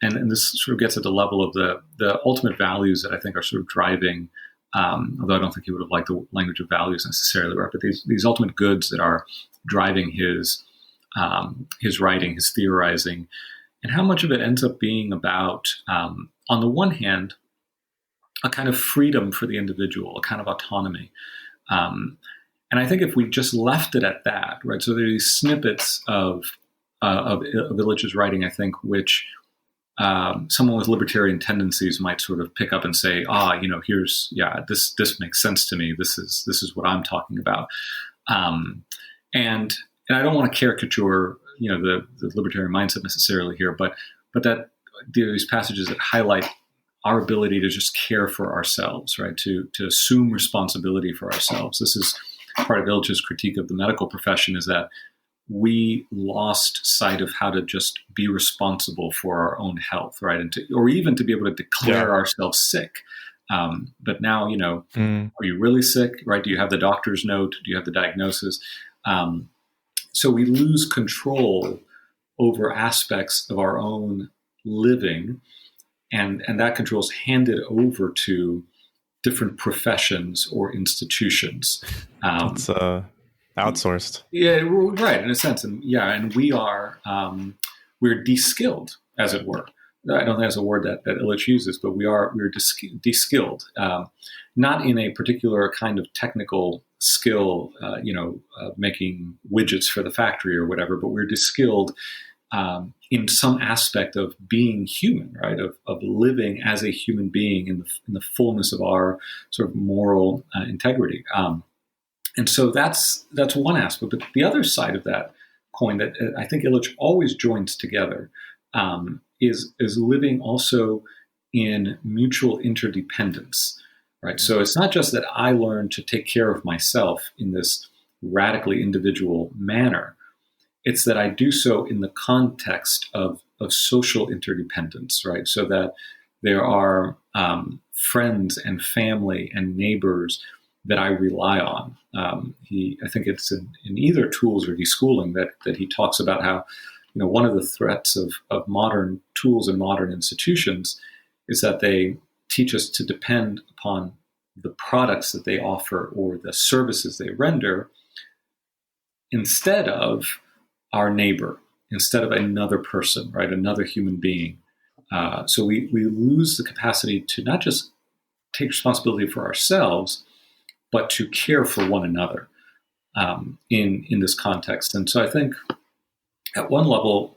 and this sort of gets at the level of the ultimate values that I think are sort of driving. Although I don't think he would have liked the language of values necessarily, right? But these ultimate goods that are driving his writing, his theorizing, and how much of it ends up being about, on the one hand, a kind of freedom for the individual, a kind of autonomy. And I think if we just left it at that, right? So there are these snippets of Illich's writing, I think, which someone with libertarian tendencies might sort of pick up and say, this makes sense to me. This is what I'm talking about. And I don't want to caricature, the libertarian mindset necessarily here, but that there are these passages that highlight our ability to just care for ourselves, right? To assume responsibility for ourselves. This is part of Illich's critique of the medical profession, is that we lost sight of how to just be responsible for our own health, right? Or even to be able to declare ourselves sick. But now, are you really sick, right? Do you have the doctor's note? Do you have the diagnosis? So we lose control over aspects of our own living, and that control is handed over to different professions or institutions. It's outsourced. Yeah, right, in a sense, and we're de-skilled, as it were. I don't think that's a word that Illich uses, but we're de-skilled, not in a particular kind of technical skill, making widgets for the factory or whatever, but we're de-skilled in some aspect of being human, right? Of living as a human being in the fullness of our sort of moral integrity. And so that's one aspect. But the other side of that coin that I think Illich always joins together is living also in mutual interdependence, right? So it's not just that I learn to take care of myself in this radically individual manner. It's that I do so in the context of social interdependence, right? So that there are friends and family and neighbors that I rely on. I think it's in either Tools or Deschooling that he talks about how, one of the threats of modern tools and modern institutions is that they teach us to depend upon the products that they offer or the services they render instead of our neighbor, instead of another person, right? Another human being. So we lose the capacity to not just take responsibility for ourselves, but to care for one another in this context. And so I think at one level,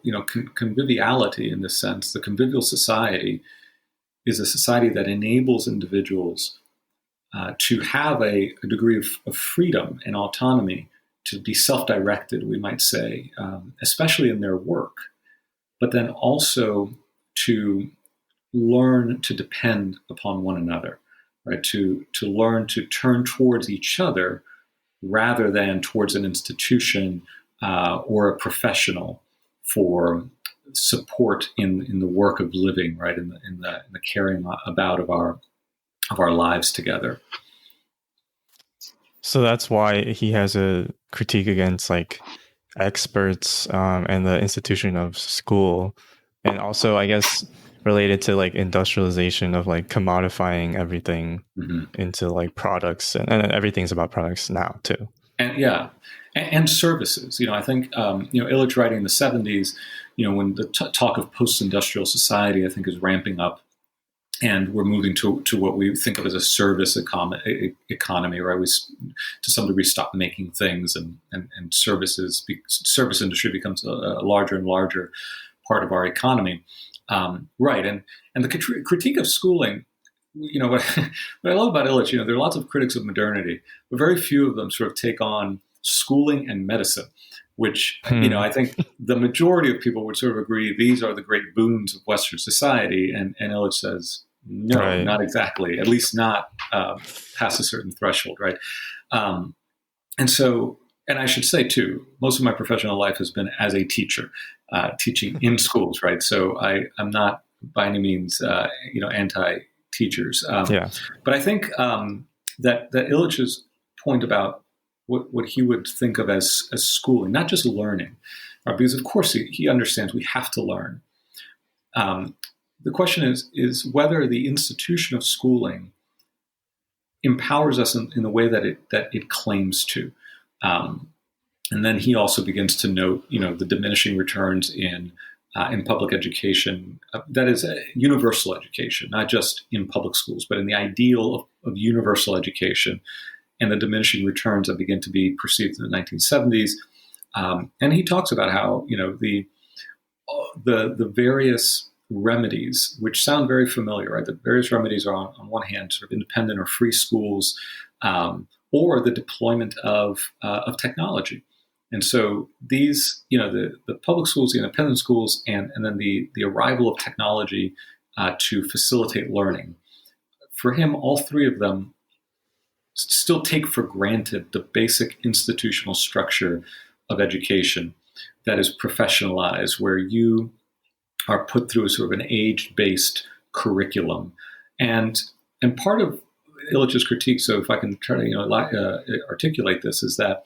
conviviality in this sense, the convivial society is a society that enables individuals to have a degree of freedom and autonomy, to be self-directed, we might say, especially in their work, but then also to learn to depend upon one another, right? To learn to turn towards each other rather than towards an institution or a professional for support in the work of living, right? In the carrying about of our lives together. So that's why he has a critique against like experts and the institution of school, and also I guess related to like industrialization of like commodifying everything into like products, and everything's about products now too. And yeah, and services. I think Illich writing in the 70s, when the talk of post-industrial society, I think, is ramping up, and we're moving to what we think of as a service economy, right? We, to some degree, stop making things, and service industry becomes a larger and larger part of our economy, right? And the critique of schooling. What I love about Illich, there are lots of critics of modernity, but very few of them sort of take on schooling and medicine, which, I think the majority of people would sort of agree these are the great boons of Western society. And Illich says, no, right. Not exactly, at least not past a certain threshold, right? And I should say, too, most of my professional life has been as a teacher, teaching in schools, right? So I'm not by any means, anti-teachers. But I think that Illich's point about what he would think of as schooling, not just learning, because of course he understands we have to learn. The question is whether the institution of schooling empowers us in the way that it claims to. And then he also begins to note, the diminishing returns in public education, that is universal education, not just in public schools, but in the ideal of universal education, and the diminishing returns that begin to be perceived in the 1970s. And he talks about how the various remedies, which sound very familiar, right? The various remedies are on one hand sort of independent or free schools, or the deployment of technology. And so these, the public schools, the independent schools, and then the arrival of technology to facilitate learning. For him, all three of them still take for granted the basic institutional structure of education that is professionalized, where you are put through a sort of an age-based curriculum. And part of Illich's critique, so if I can try to articulate this, is that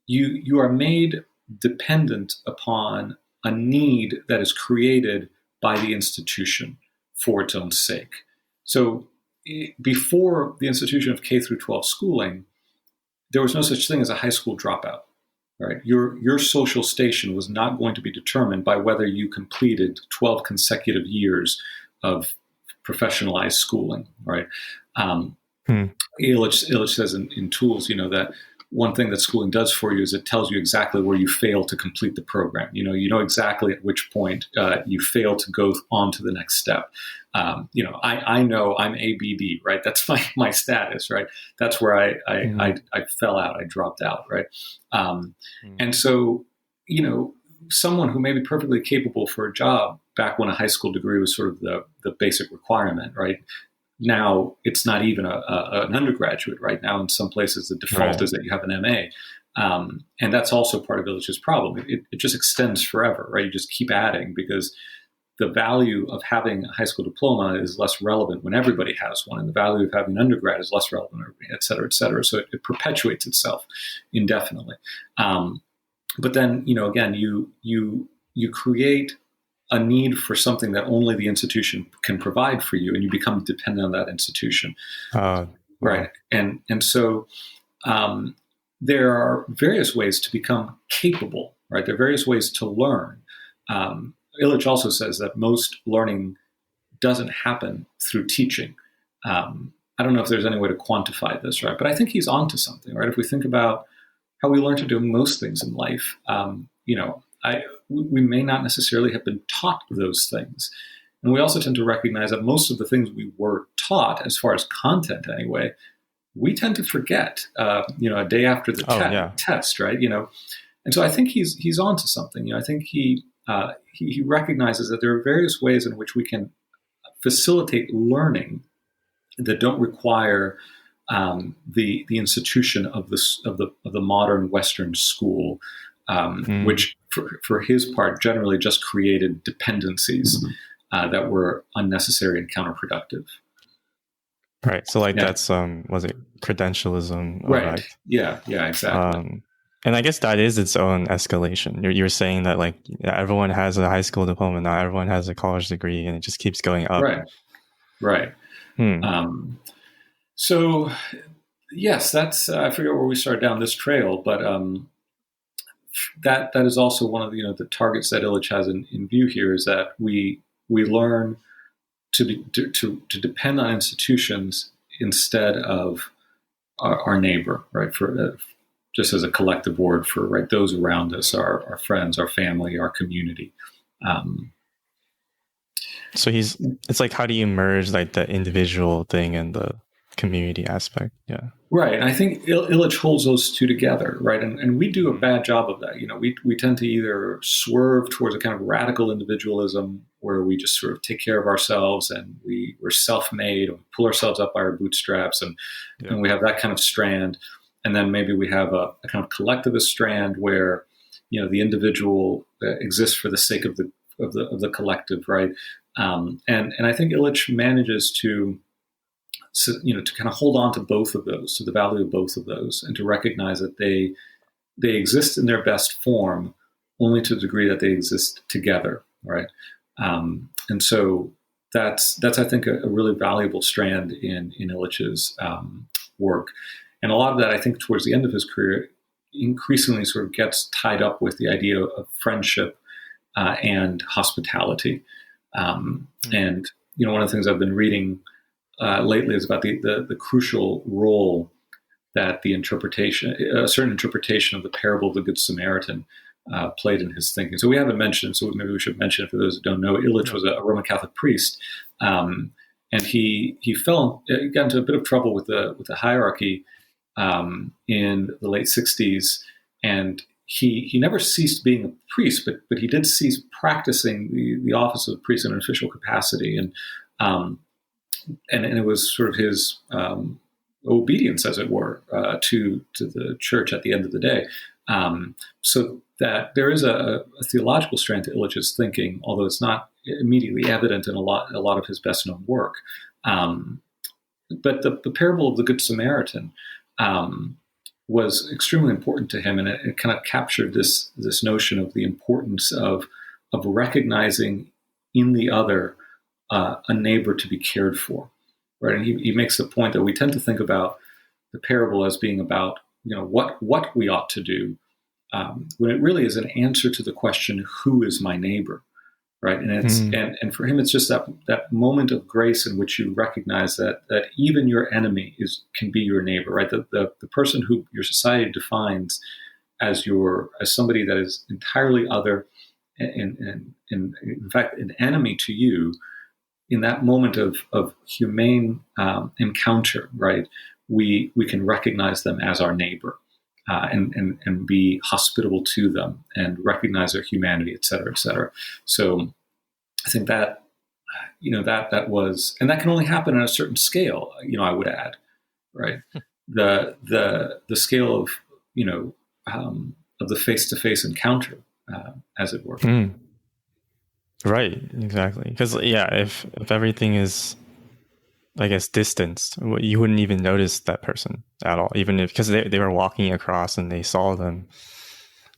you are made dependent upon a need that is created by the institution for its own sake. So before the institution of K through 12 schooling, there was no such thing as a high school dropout. Right? Your social station was not going to be determined by whether you completed 12 consecutive years of professionalized schooling. Right? Illich says in Tools, that one thing that schooling does for you is it tells you exactly where you fail to complete the program. You know exactly at which point you fail to go on to the next step. I know I'm ABD, right? That's my status, right? That's where I fell out, I dropped out, right? And so, someone who may be perfectly capable for a job back when a high school degree was sort of the basic requirement, right? Now it's not even an undergraduate. Right now, in some places, the default is that you have an MA, and that's also part of Illich's problem. It just extends forever, right? You just keep adding because the value of having a high school diploma is less relevant when everybody has one, and the value of having an undergrad is less relevant, et cetera, et cetera. So it perpetuates itself indefinitely. But then, again, you create a need for something that only the institution can provide for you, and you become dependent on that institution. Right. And so there are various ways to become capable, right? There are various ways to learn. Illich also says that most learning doesn't happen through teaching. I don't know if there's any way to quantify this, right? But I think he's onto something, right? If we think about how we learn to do most things in life, we may not necessarily have been taught those things. And we also tend to recognize that most of the things we were taught, as far as content anyway, we tend to forget, a day after the test, right? And so I think he's onto something. I think he recognizes that there are various ways in which we can facilitate learning that don't require the institution of the modern Western school, which for his part generally just created dependencies that were unnecessary and counterproductive. Right. So like Yeah. that's was it credentialism? Right. Right. Yeah. Yeah. Exactly. And I guess that is its own escalation. You're saying that like everyone has a high school diploma, not everyone has a college degree, and it just keeps going up. Right. Right. Hmm. So yes, that's I forget where we started down this trail, but that is also one of the targets that Illich has in view here is that we learn to depend on institutions instead of our neighbor, right? For just as a collective word for right those around us, our friends, our family, our community. Um, So it's like, how do you merge like the individual thing and the community aspect? Yeah. Right. And I think Illich holds those two together, right? And we do a Hmm. bad job of that. We tend to either swerve towards a kind of radical individualism where we just sort of take care of ourselves and we're self-made and we pull ourselves up by our bootstraps and we have that kind of strand. And then maybe we have a kind of collectivist strand where, the individual exists for the sake of the collective, right? And I think Illich manages to to kind of hold on to both of those, to the value of both of those, and to recognize that they exist in their best form only to the degree that they exist together, right? And so that's I think a really valuable strand in Illich's work, and a lot of that I think towards the end of his career increasingly sort of gets tied up with the idea of friendship and hospitality, and one of the things I've been reading lately is about the crucial role that a certain interpretation of the parable of the Good Samaritan played in his thinking. So we haven't mentioned, so maybe we should mention it for those who don't know. Illich was a Roman Catholic priest, and he got into a bit of trouble with the hierarchy in the late '60s, and he never ceased being a priest, but he did cease practicing the office of a priest in an official capacity, and it was sort of his obedience, as it were, to the church at the end of the day. So that there is a theological strand to Illich's thinking, although it's not immediately evident in a lot of his best known work. But the parable of the Good Samaritan was extremely important to him, and it kind of captured this notion of the importance of recognizing in the other a neighbor to be cared for, right? And he makes the point that we tend to think about the parable as being about what we ought to do, when it really is an answer to the question, who is my neighbor, right? And it's and for him it's just that moment of grace in which you recognize that even your enemy can be your neighbor, right? The person who your society defines as somebody that is entirely other and in fact an enemy to you. In that moment of humane encounter, right, we can recognize them as our neighbor, and be hospitable to them and recognize their humanity, et cetera, et cetera. So I think that that was, and that can only happen on a certain scale. I would add, right, the scale of of the face-to-face encounter, as it were. Right, exactly. Because if everything is, I guess, distanced, you wouldn't even notice that person at all, even because they were walking across and they saw them.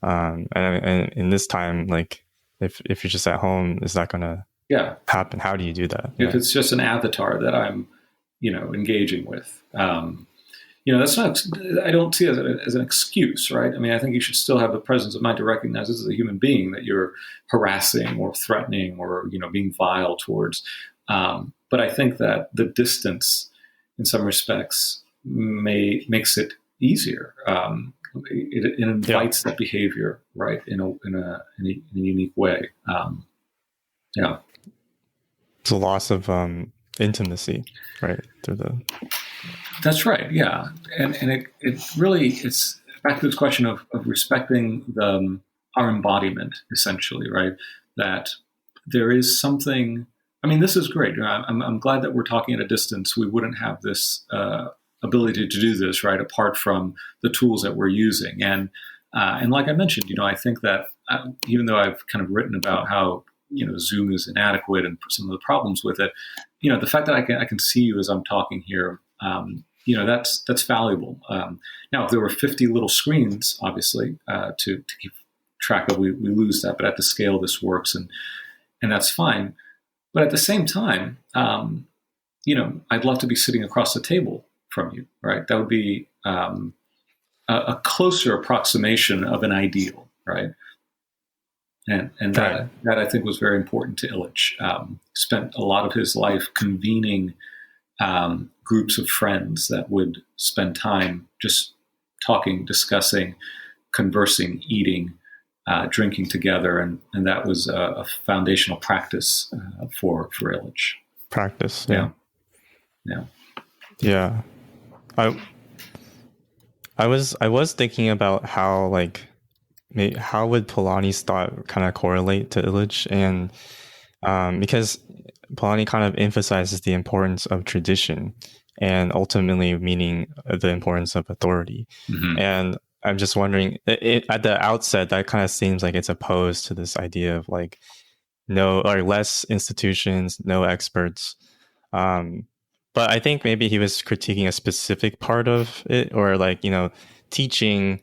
And in this time, like if you're just at home, is that gonna happen? How do you do that? If it's just an avatar that I'm engaging with, that's not. I don't see it as an excuse, right? I mean, I think you should still have the presence of mind to recognize this is a human being that you're harassing or threatening or being vile towards. But I think that the distance, in some respects, makes it easier. It invites that behavior, right, in a unique way. It's a loss of intimacy, right? That's right. Yeah, and it really it's back to this question of respecting our embodiment, essentially, right? That there is something. I mean, this is great. I'm glad that we're talking at a distance. We wouldn't have this ability to do this, right, apart from the tools that we're using. And like I mentioned, I think that even though I've kind of written about how Zoom is inadequate and some of the problems with it. The fact that I can see you as I'm talking here, that's valuable. Now, if there were 50 little screens, obviously, to keep track of, we lose that. But at the scale, this works, and that's fine. But at the same time, I'd love to be sitting across the table from you, right? That would be a closer approximation of an ideal, right? And that I think was very important to Illich. Spent a lot of his life convening groups of friends that would spend time just talking, discussing, conversing, eating, drinking together, and that was a foundational practice for Illich. Practice, yeah. I was thinking about how how would Polanyi's thought kind of correlate to Illich, and because Polanyi kind of emphasizes the importance of tradition and ultimately meaning the importance of authority. Mm-hmm. And I'm just wondering, at the outset, that kind of seems like it's opposed to this idea of no or less institutions, no experts. But I think maybe he was critiquing a specific part of it, or teaching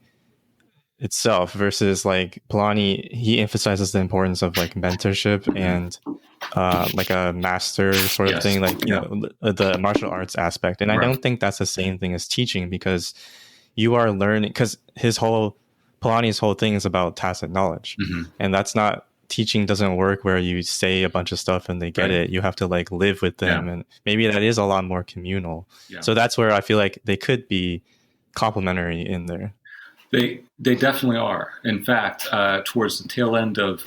itself versus Polanyi. He emphasizes the importance of mentorship and a master sort of thing, the martial arts aspect. And I don't think that's the same thing as teaching, because you are learning, because Polanyi's whole thing is about tacit knowledge. Mm-hmm. And that's not, teaching doesn't work where you say a bunch of stuff and they get it. You have to live with them. And maybe that is a lot more communal. Yeah. So that's where I feel like they could be complementary in there. They definitely are. In fact, towards the tail end of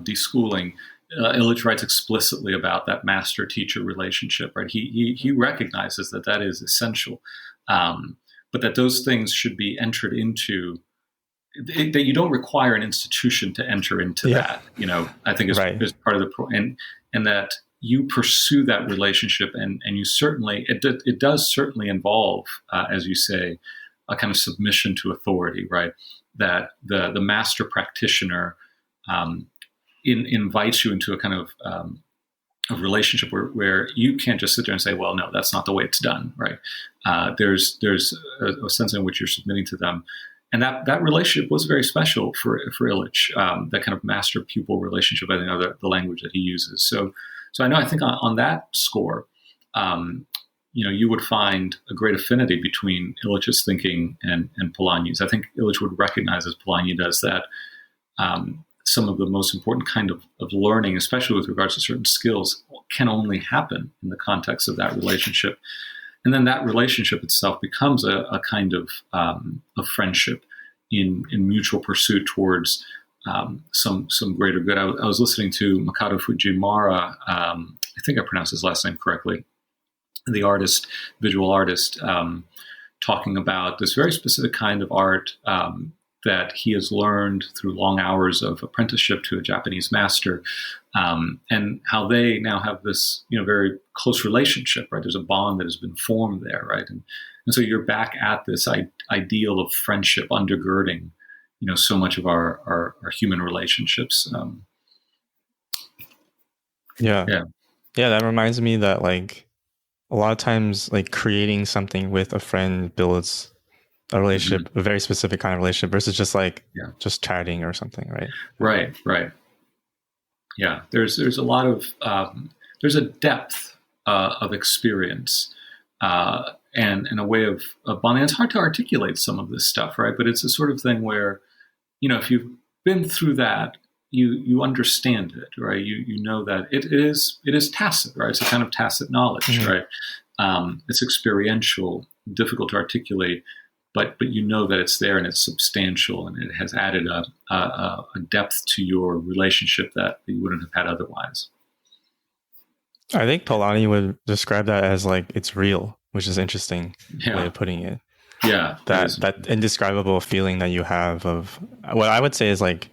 deschooling, Illich writes explicitly about that master-teacher relationship. Right? He recognizes that is essential, but that those things should be entered into. That you don't require an institution to enter into that. I think is part of the and that you pursue that relationship, and you certainly it does certainly involve, as you say, a kind of submission to authority, right? That the master practitioner invites you into a kind of a relationship where you can't just sit there and say, well, no, that's not the way it's done, right? There's a sense in which you're submitting to them. And that relationship was very special for Illich, that kind of master-pupil relationship, I think, the language that he uses. So I think on that score, you would find a great affinity between Illich's thinking and Polanyi's. I think Illich would recognize, as Polanyi does, that some of the most important kind of learning, especially with regards to certain skills, can only happen in the context of that relationship. And then that relationship itself becomes a kind of friendship in mutual pursuit towards some greater good. I was listening to Makoto Fujimura, I think I pronounced his last name correctly, the visual artist, talking about this very specific kind of art that he has learned through long hours of apprenticeship to a Japanese master, and how they now have this, very close relationship, right? There's a bond that has been formed there, right? And so you're back at this ideal of friendship undergirding, so much of our human relationships. That reminds me that a lot of times creating something with a friend builds a relationship, mm-hmm. a very specific kind of relationship, versus just just chatting or something, right? Right. Yeah, there's a lot of there's a depth of experience and a way of bonding. It's hard to articulate some of this stuff, right? But it's a sort of thing where, if you've been through that, you understand it, right? You know that it is tacit, right? It's a kind of tacit knowledge, mm-hmm. right? It's experiential, difficult to articulate. But you know that it's there and it's substantial, and it has added a depth to your relationship that you wouldn't have had otherwise. I think Polanyi would describe that as it's real, which is interesting way of putting it. Yeah, that indescribable feeling that you have of what I would say is it's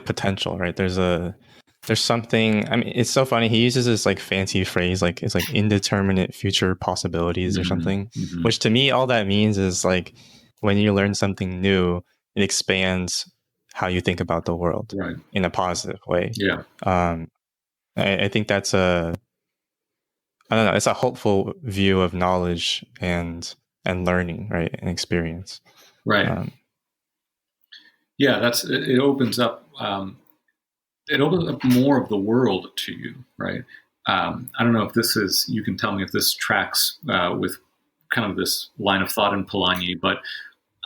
potential, right? There's something. I mean, it's so funny. He uses this fancy phrase, it's indeterminate future possibilities, mm-hmm. or something, mm-hmm. which to me, all that means is when you learn something new, it expands how you think about the world Right. in a positive way. Yeah. I think that's I don't know, it's a hopeful view of knowledge and learning, right, and experience. Right. Yeah. It opens up. It opens up more of the world to you, right? I don't know if this is. You can tell me if this tracks with kind of this line of thought in Polanyi, but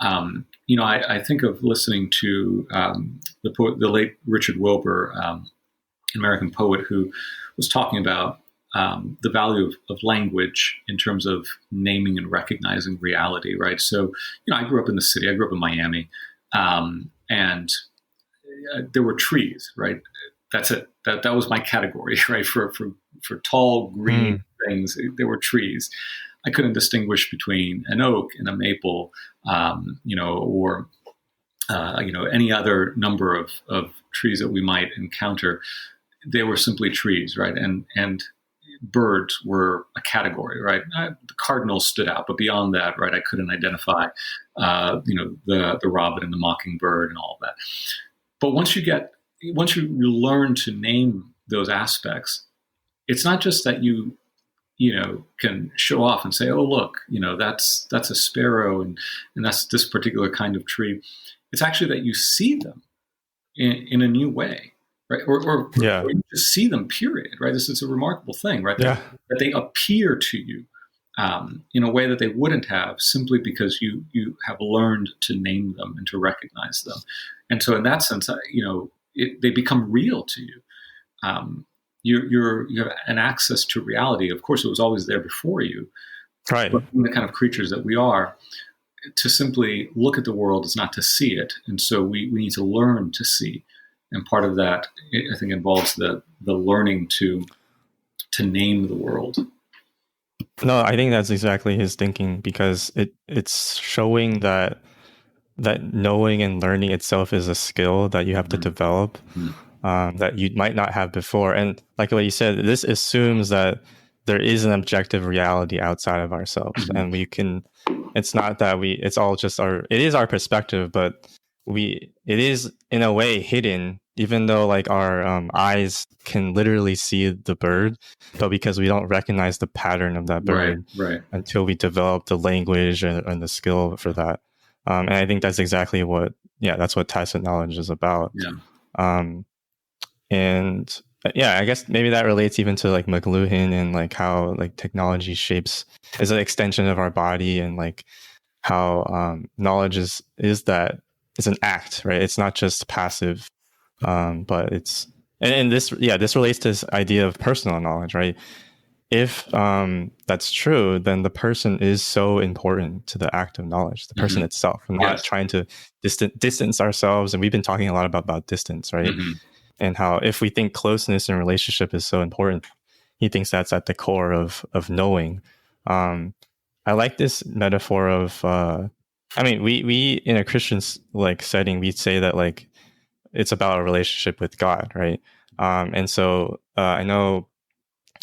I think of listening to the late Richard Wilbur, American poet, who was talking about the value of language in terms of naming and recognizing reality, right? So, I grew up in the city. I grew up in Miami, and there were trees, right? That's it. That was my category, right? For tall green things, there were trees. I couldn't distinguish between an oak and a maple, or any other number of trees that we might encounter. They were simply trees, right? And birds were a category, right? The cardinal stood out, but beyond that, right, I couldn't identify, the robin and the mockingbird and all of that. But once you learn to name those aspects, it's not just that you can show off and say, oh, look, that's a sparrow and that's this particular kind of tree. It's actually that you see them in a new way, right? Or you just see them, period, right? This is a remarkable thing, right? Yeah. That they appear to you in a way that they wouldn't have simply because you have learned to name them and to recognize them. And so in that sense, they become real to you. You have an access to reality. Of course, it was always there before you. Right. But the kind of creatures that we are, to simply look at the world is not to see it. And so we need to learn to see. And part of that, I think, involves the learning to name the world. No, I think that's exactly his thinking, because it's showing that knowing and learning itself is a skill that you have to develop, that you might not have before. And like what you said, this assumes that there is an objective reality outside of ourselves, and it's not that it's all just it is our perspective, but it is in a way hidden, even though like our eyes can literally see the bird, but because we don't recognize the pattern of that bird until we develop the language and the skill for that. And I think that's exactly that's what tacit knowledge is about. And I guess maybe that relates even to like McLuhan and like how like technology is an extension of our body, and like how knowledge is an act, right? It's not just passive, but it's and this relates to this idea of personal knowledge, right? If that's true, then the person is so important to the act of knowledge, the person itself. We're not trying to distance ourselves, and we've been talking a lot about distance, right? And how if we think closeness in relationship is so important, he thinks that's at the core of knowing. I like this metaphor of, we in a Christian like setting, we say that like it's about a relationship with God, right? And so I know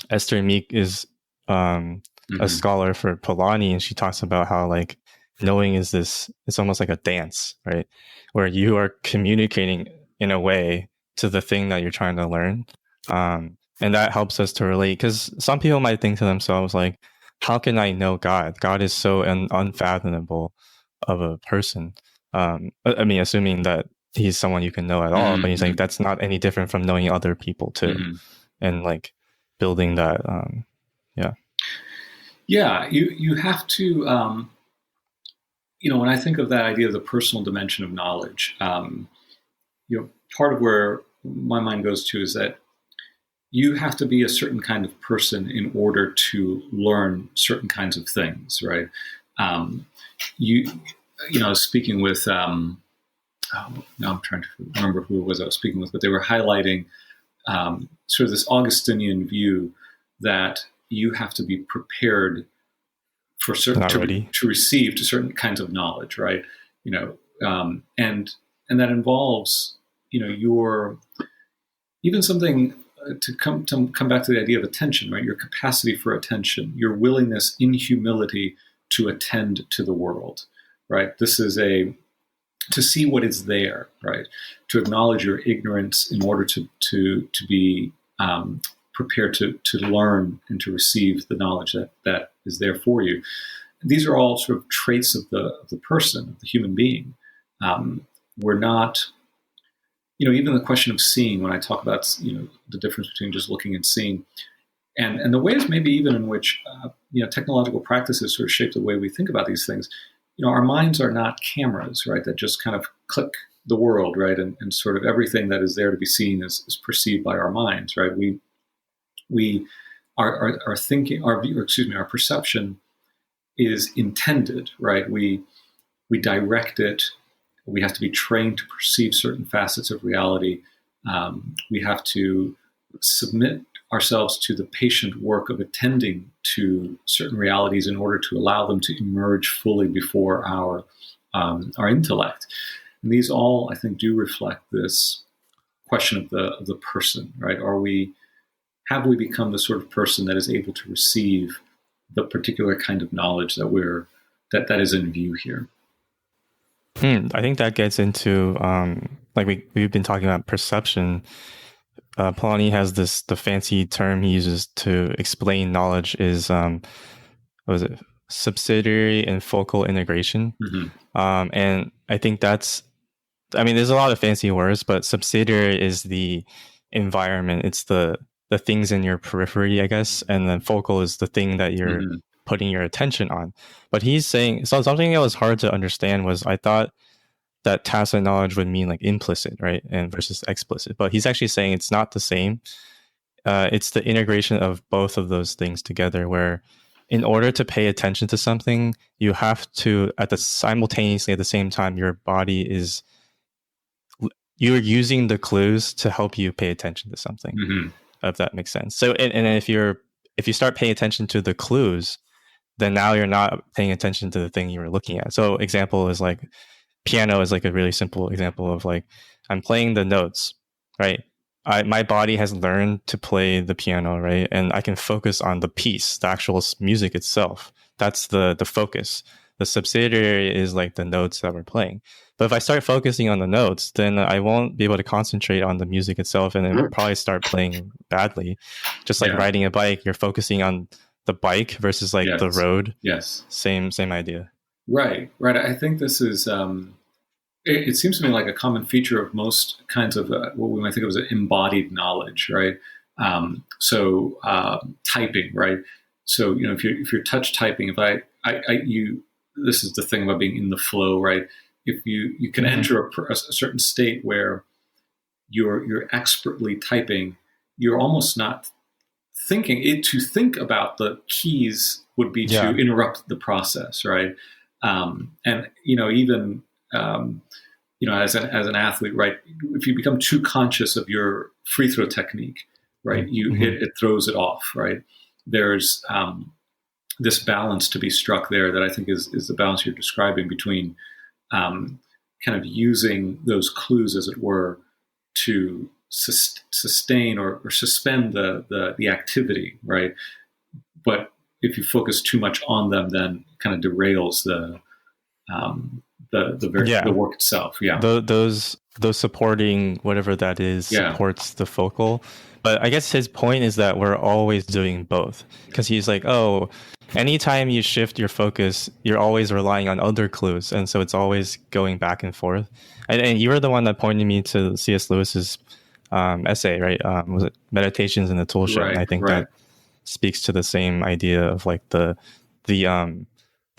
Esther Meek is a scholar for Polanyi, and she talks about how like knowing it's almost like a dance, right? Where you are communicating in a way to the thing that you're trying to learn. And that helps us to relate, because some people might think to themselves like, how can I know God? God is so unfathomable of a person. Assuming that he's someone you can know at all, but he's like, that's not any different from knowing other people too. And like building that, you have to, when I think of that idea of the personal dimension of knowledge, part of where my mind goes to is that you have to be a certain kind of person in order to learn certain kinds of things, right? Speaking with, now I'm trying to remember who it was I was speaking with, but they were highlighting sort of this Augustinian view that you have to be prepared for to receive to certain kinds of knowledge, right? And that involves, your even something to come back to the idea of attention, right? Your capacity for attention, your willingness in humility to attend to the world, right? This is to see what is there, right? To acknowledge your ignorance in order to be prepared to learn and to receive the knowledge that is there for you. These are all sort of traits of the person, of the human being. We're not, even the question of seeing, when I talk about, the difference between just looking and seeing, and the ways maybe even in which, technological practices sort of shape the way we think about these things. Our minds are not cameras, right, that just kind of click the world, right, and sort of everything that is there to be seen is perceived by our minds, right? We our thinking, our perception is intended, right? We direct it. We have to be trained to perceive certain facets of reality. We have to submit ourselves to the patient work of attending to certain realities in order to allow them to emerge fully before our intellect. And these all, I think, do reflect this question of the person, right? Have we become the sort of person that is able to receive the particular kind of knowledge that is in view here? I think that gets into we've been talking about perception. Polanyi has the fancy term he uses to explain knowledge is what was it, subsidiary and focal integration. Mm-hmm. And I think there's a lot of fancy words, but subsidiary is the environment. It's the things in your periphery, I guess, and then focal is the thing that you're Mm-hmm. putting your attention on. But he's saying, so something that was hard to understand was, I thought that tacit knowledge would mean like implicit, right, and versus explicit. But he's actually saying it's not the same. It's the integration of both of those things together, where in order to pay attention to something, you have to simultaneously at the same time, you're using the clues to help you pay attention to something. Mm-hmm. If that makes sense. So, and if you start paying attention to the clues, then now you're not paying attention to the thing you were looking at. So, example is like piano is like a really simple example of like, I'm playing the notes, right? My body has learned to play the piano, right? And I can focus on the piece, the actual music itself. That's the focus. The subsidiary is like the notes that we're playing. But if I start focusing on the notes, then I won't be able to concentrate on the music itself, and then probably start playing badly. Just like riding a bike, you're focusing on the bike versus like the road. Yes. Same idea. Right. I think this is, it seems to me like a common feature of most kinds of what we might think of as embodied knowledge, right? Typing, right? So, if you're touch typing, this is the thing about being in the flow, right? If you can enter a certain state where you're expertly typing, you're almost not thinking. To think about the keys would be to interrupt the process, right? And even as an athlete, right? If you become too conscious of your free throw technique, right, it throws it off, right? There's this balance to be struck there that I think is the balance you're describing between kind of using those clues, as it were, to sustain or suspend the activity, right? But if you focus too much on them, then it kind of derails the work itself. Yeah, those supporting whatever that is supports the focal. But I guess his point is that we're always doing both, because he's like, oh, anytime you shift your focus, you're always relying on other clues, and so it's always going back and forth. And you were the one that pointed me to C.S. Lewis's essay, right? Was it Meditations in the Toolshed? Right, and I think that speaks to the same idea of like the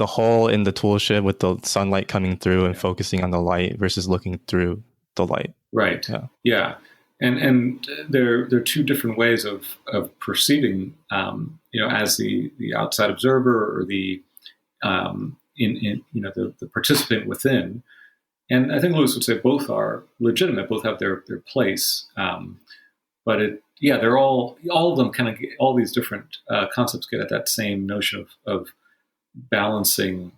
hole in the toolshed with the sunlight coming through and focusing on the light versus looking through the light. Right. Yeah. And there are two different ways of perceiving, as the outside observer or the the participant within. And I think Lewis would say both are legitimate, both have their place. But they're all of them kind of, all these different concepts get at that same notion of balancing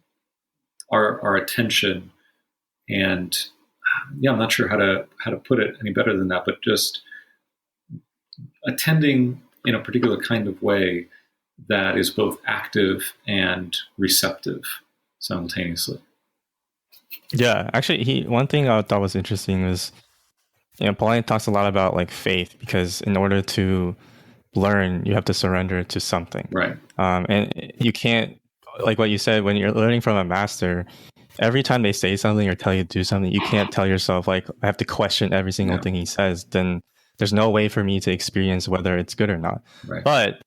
our attention, and I'm not sure how to put it any better than that, but just attending in a particular kind of way that is both active and receptive simultaneously. Yeah, actually, he one thing I thought was interesting was, Polanyi talks a lot about like faith, because in order to learn, you have to surrender to something. Right. And you can't, like what you said, when you're learning from a master, every time they say something or tell you to do something, you can't tell yourself, like, I have to question every single Yeah. thing he says. Then there's no way for me to experience whether it's good or not. Right. But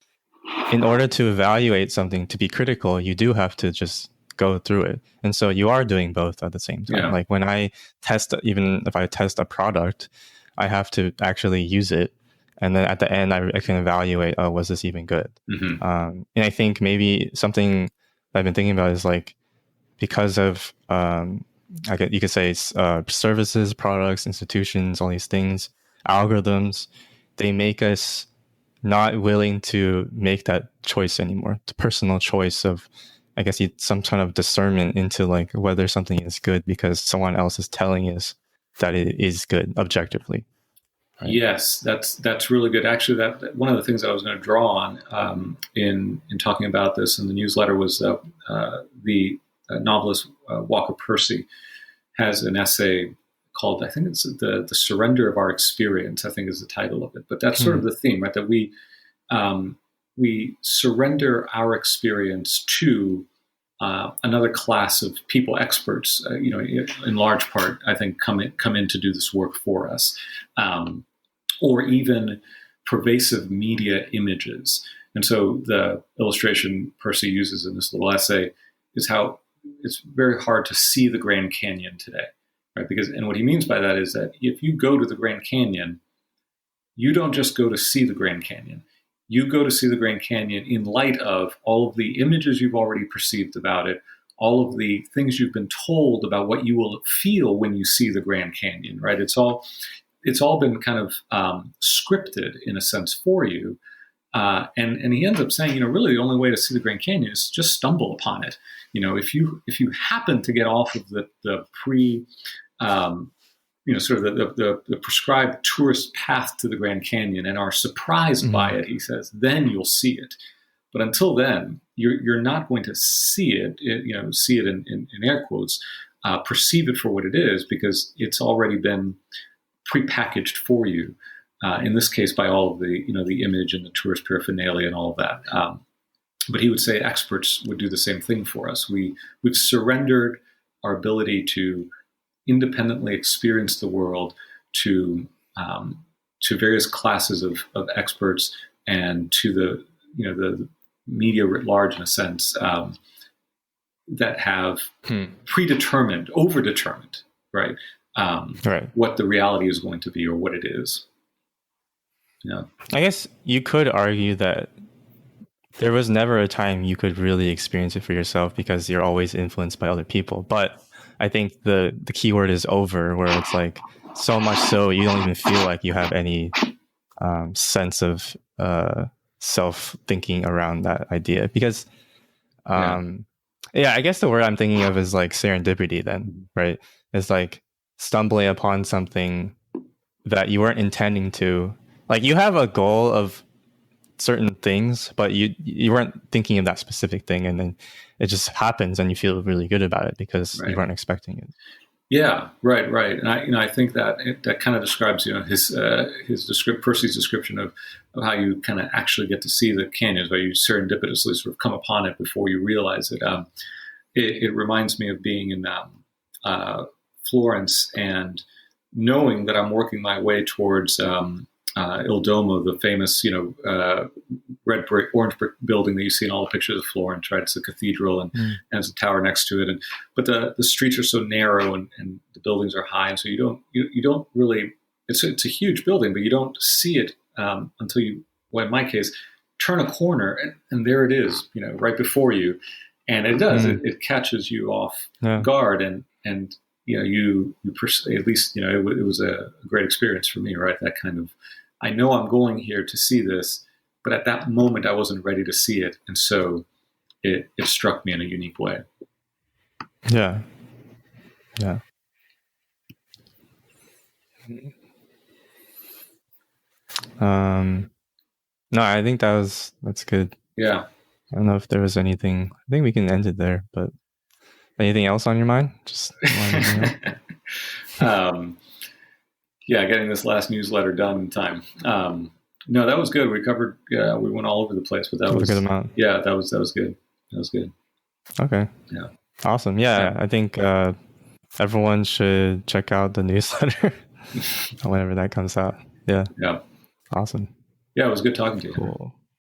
in order to evaluate something, to be critical, you do have to just go through it. And so you are doing both at the same time. Yeah. Like when I test, even if I test a product, I have to actually use it. And then at the end, I can evaluate, oh, was this even good? Mm-hmm. And I think maybe something I've been thinking about is like, because of, you could say, services, products, institutions, all these things, algorithms, they make us not willing to make that choice anymore. The personal choice of, I guess, some kind of discernment into like whether something is good because someone else is telling us that it is good objectively. Right. Yes, that's really good. Actually, that one of the things I was going to draw on in talking about this in the newsletter was the novelist Walker Percy has an essay called, I think it's the surrender of our experience, I think is the title of it. But that's sort of the theme, right? That we surrender our experience to another class of people, experts. In large part, I think come in to do this work for us. Or even pervasive media images. And so the illustration Percy uses in this little essay is how it's very hard to see the Grand Canyon today, right? And what he means by that is that if you go to the Grand Canyon, you don't just go to see the Grand Canyon. You go to see the Grand Canyon in light of all of the images you've already perceived about it, all of the things you've been told about what you will feel when you see the Grand Canyon, right? It's all been kind of scripted in a sense for you. And he ends up saying, really the only way to see the Grand Canyon is just stumble upon it. If you happen to get off of the sort of the prescribed tourist path to the Grand Canyon and are surprised by it, he says, then you'll see it. But until then, you're not going to see it, see it in air quotes, perceive it for what it is, because it's already been prepackaged for you. In this case, by all of the image and the tourist paraphernalia and all of that. But he would say experts would do the same thing for us. We've surrendered our ability to independently experience the world to various classes of experts and to the media writ large, in a sense, that have predetermined, overdetermined, right? What the reality is going to be or what it is. Yeah. I guess you could argue that there was never a time you could really experience it for yourself because you're always influenced by other people. But I think the key word is over, where it's like so much so you don't even feel like you have any sense of self thinking around that idea. Because I guess the word I'm thinking of is like serendipity then, right? It's like stumbling upon something that you weren't intending to. Like you have a goal of certain things, but you weren't thinking of that specific thing, and then it just happens and you feel really good about it because you weren't expecting it. Yeah, right. And I think that kind of describes his Percy's description of how you kind of actually get to see the canyons, where you serendipitously sort of come upon it before you realize it. It reminds me of being in Florence and knowing that I'm working my way towards Il Duomo, the famous, red brick, orange brick building that you see in all the pictures of Florence, right? It's a cathedral and there's a tower next to it. But the streets are so narrow and the buildings are high. And so you don't really, it's a huge building, but you don't see it until you, well, in my case, turn a corner and there it is, right before you. And it does, it catches you off guard and you at least, it was a great experience for me, right? That kind of, I know I'm going here to see this, but at that moment I wasn't ready to see it. And so it struck me in a unique way. Yeah. No, I think that's good. Yeah. I don't know if there was anything. I think we can end it there, but Anything else on your mind? Just yeah, getting this last newsletter done in time. No, that was good. We covered. We went all over the place, but that was a good amount. Yeah, that was good. That was good. Okay. Yeah. Awesome. Yeah, I think everyone should check out the newsletter whenever that comes out. Yeah. Yeah. Awesome. Yeah, it was good talking to you. Cool.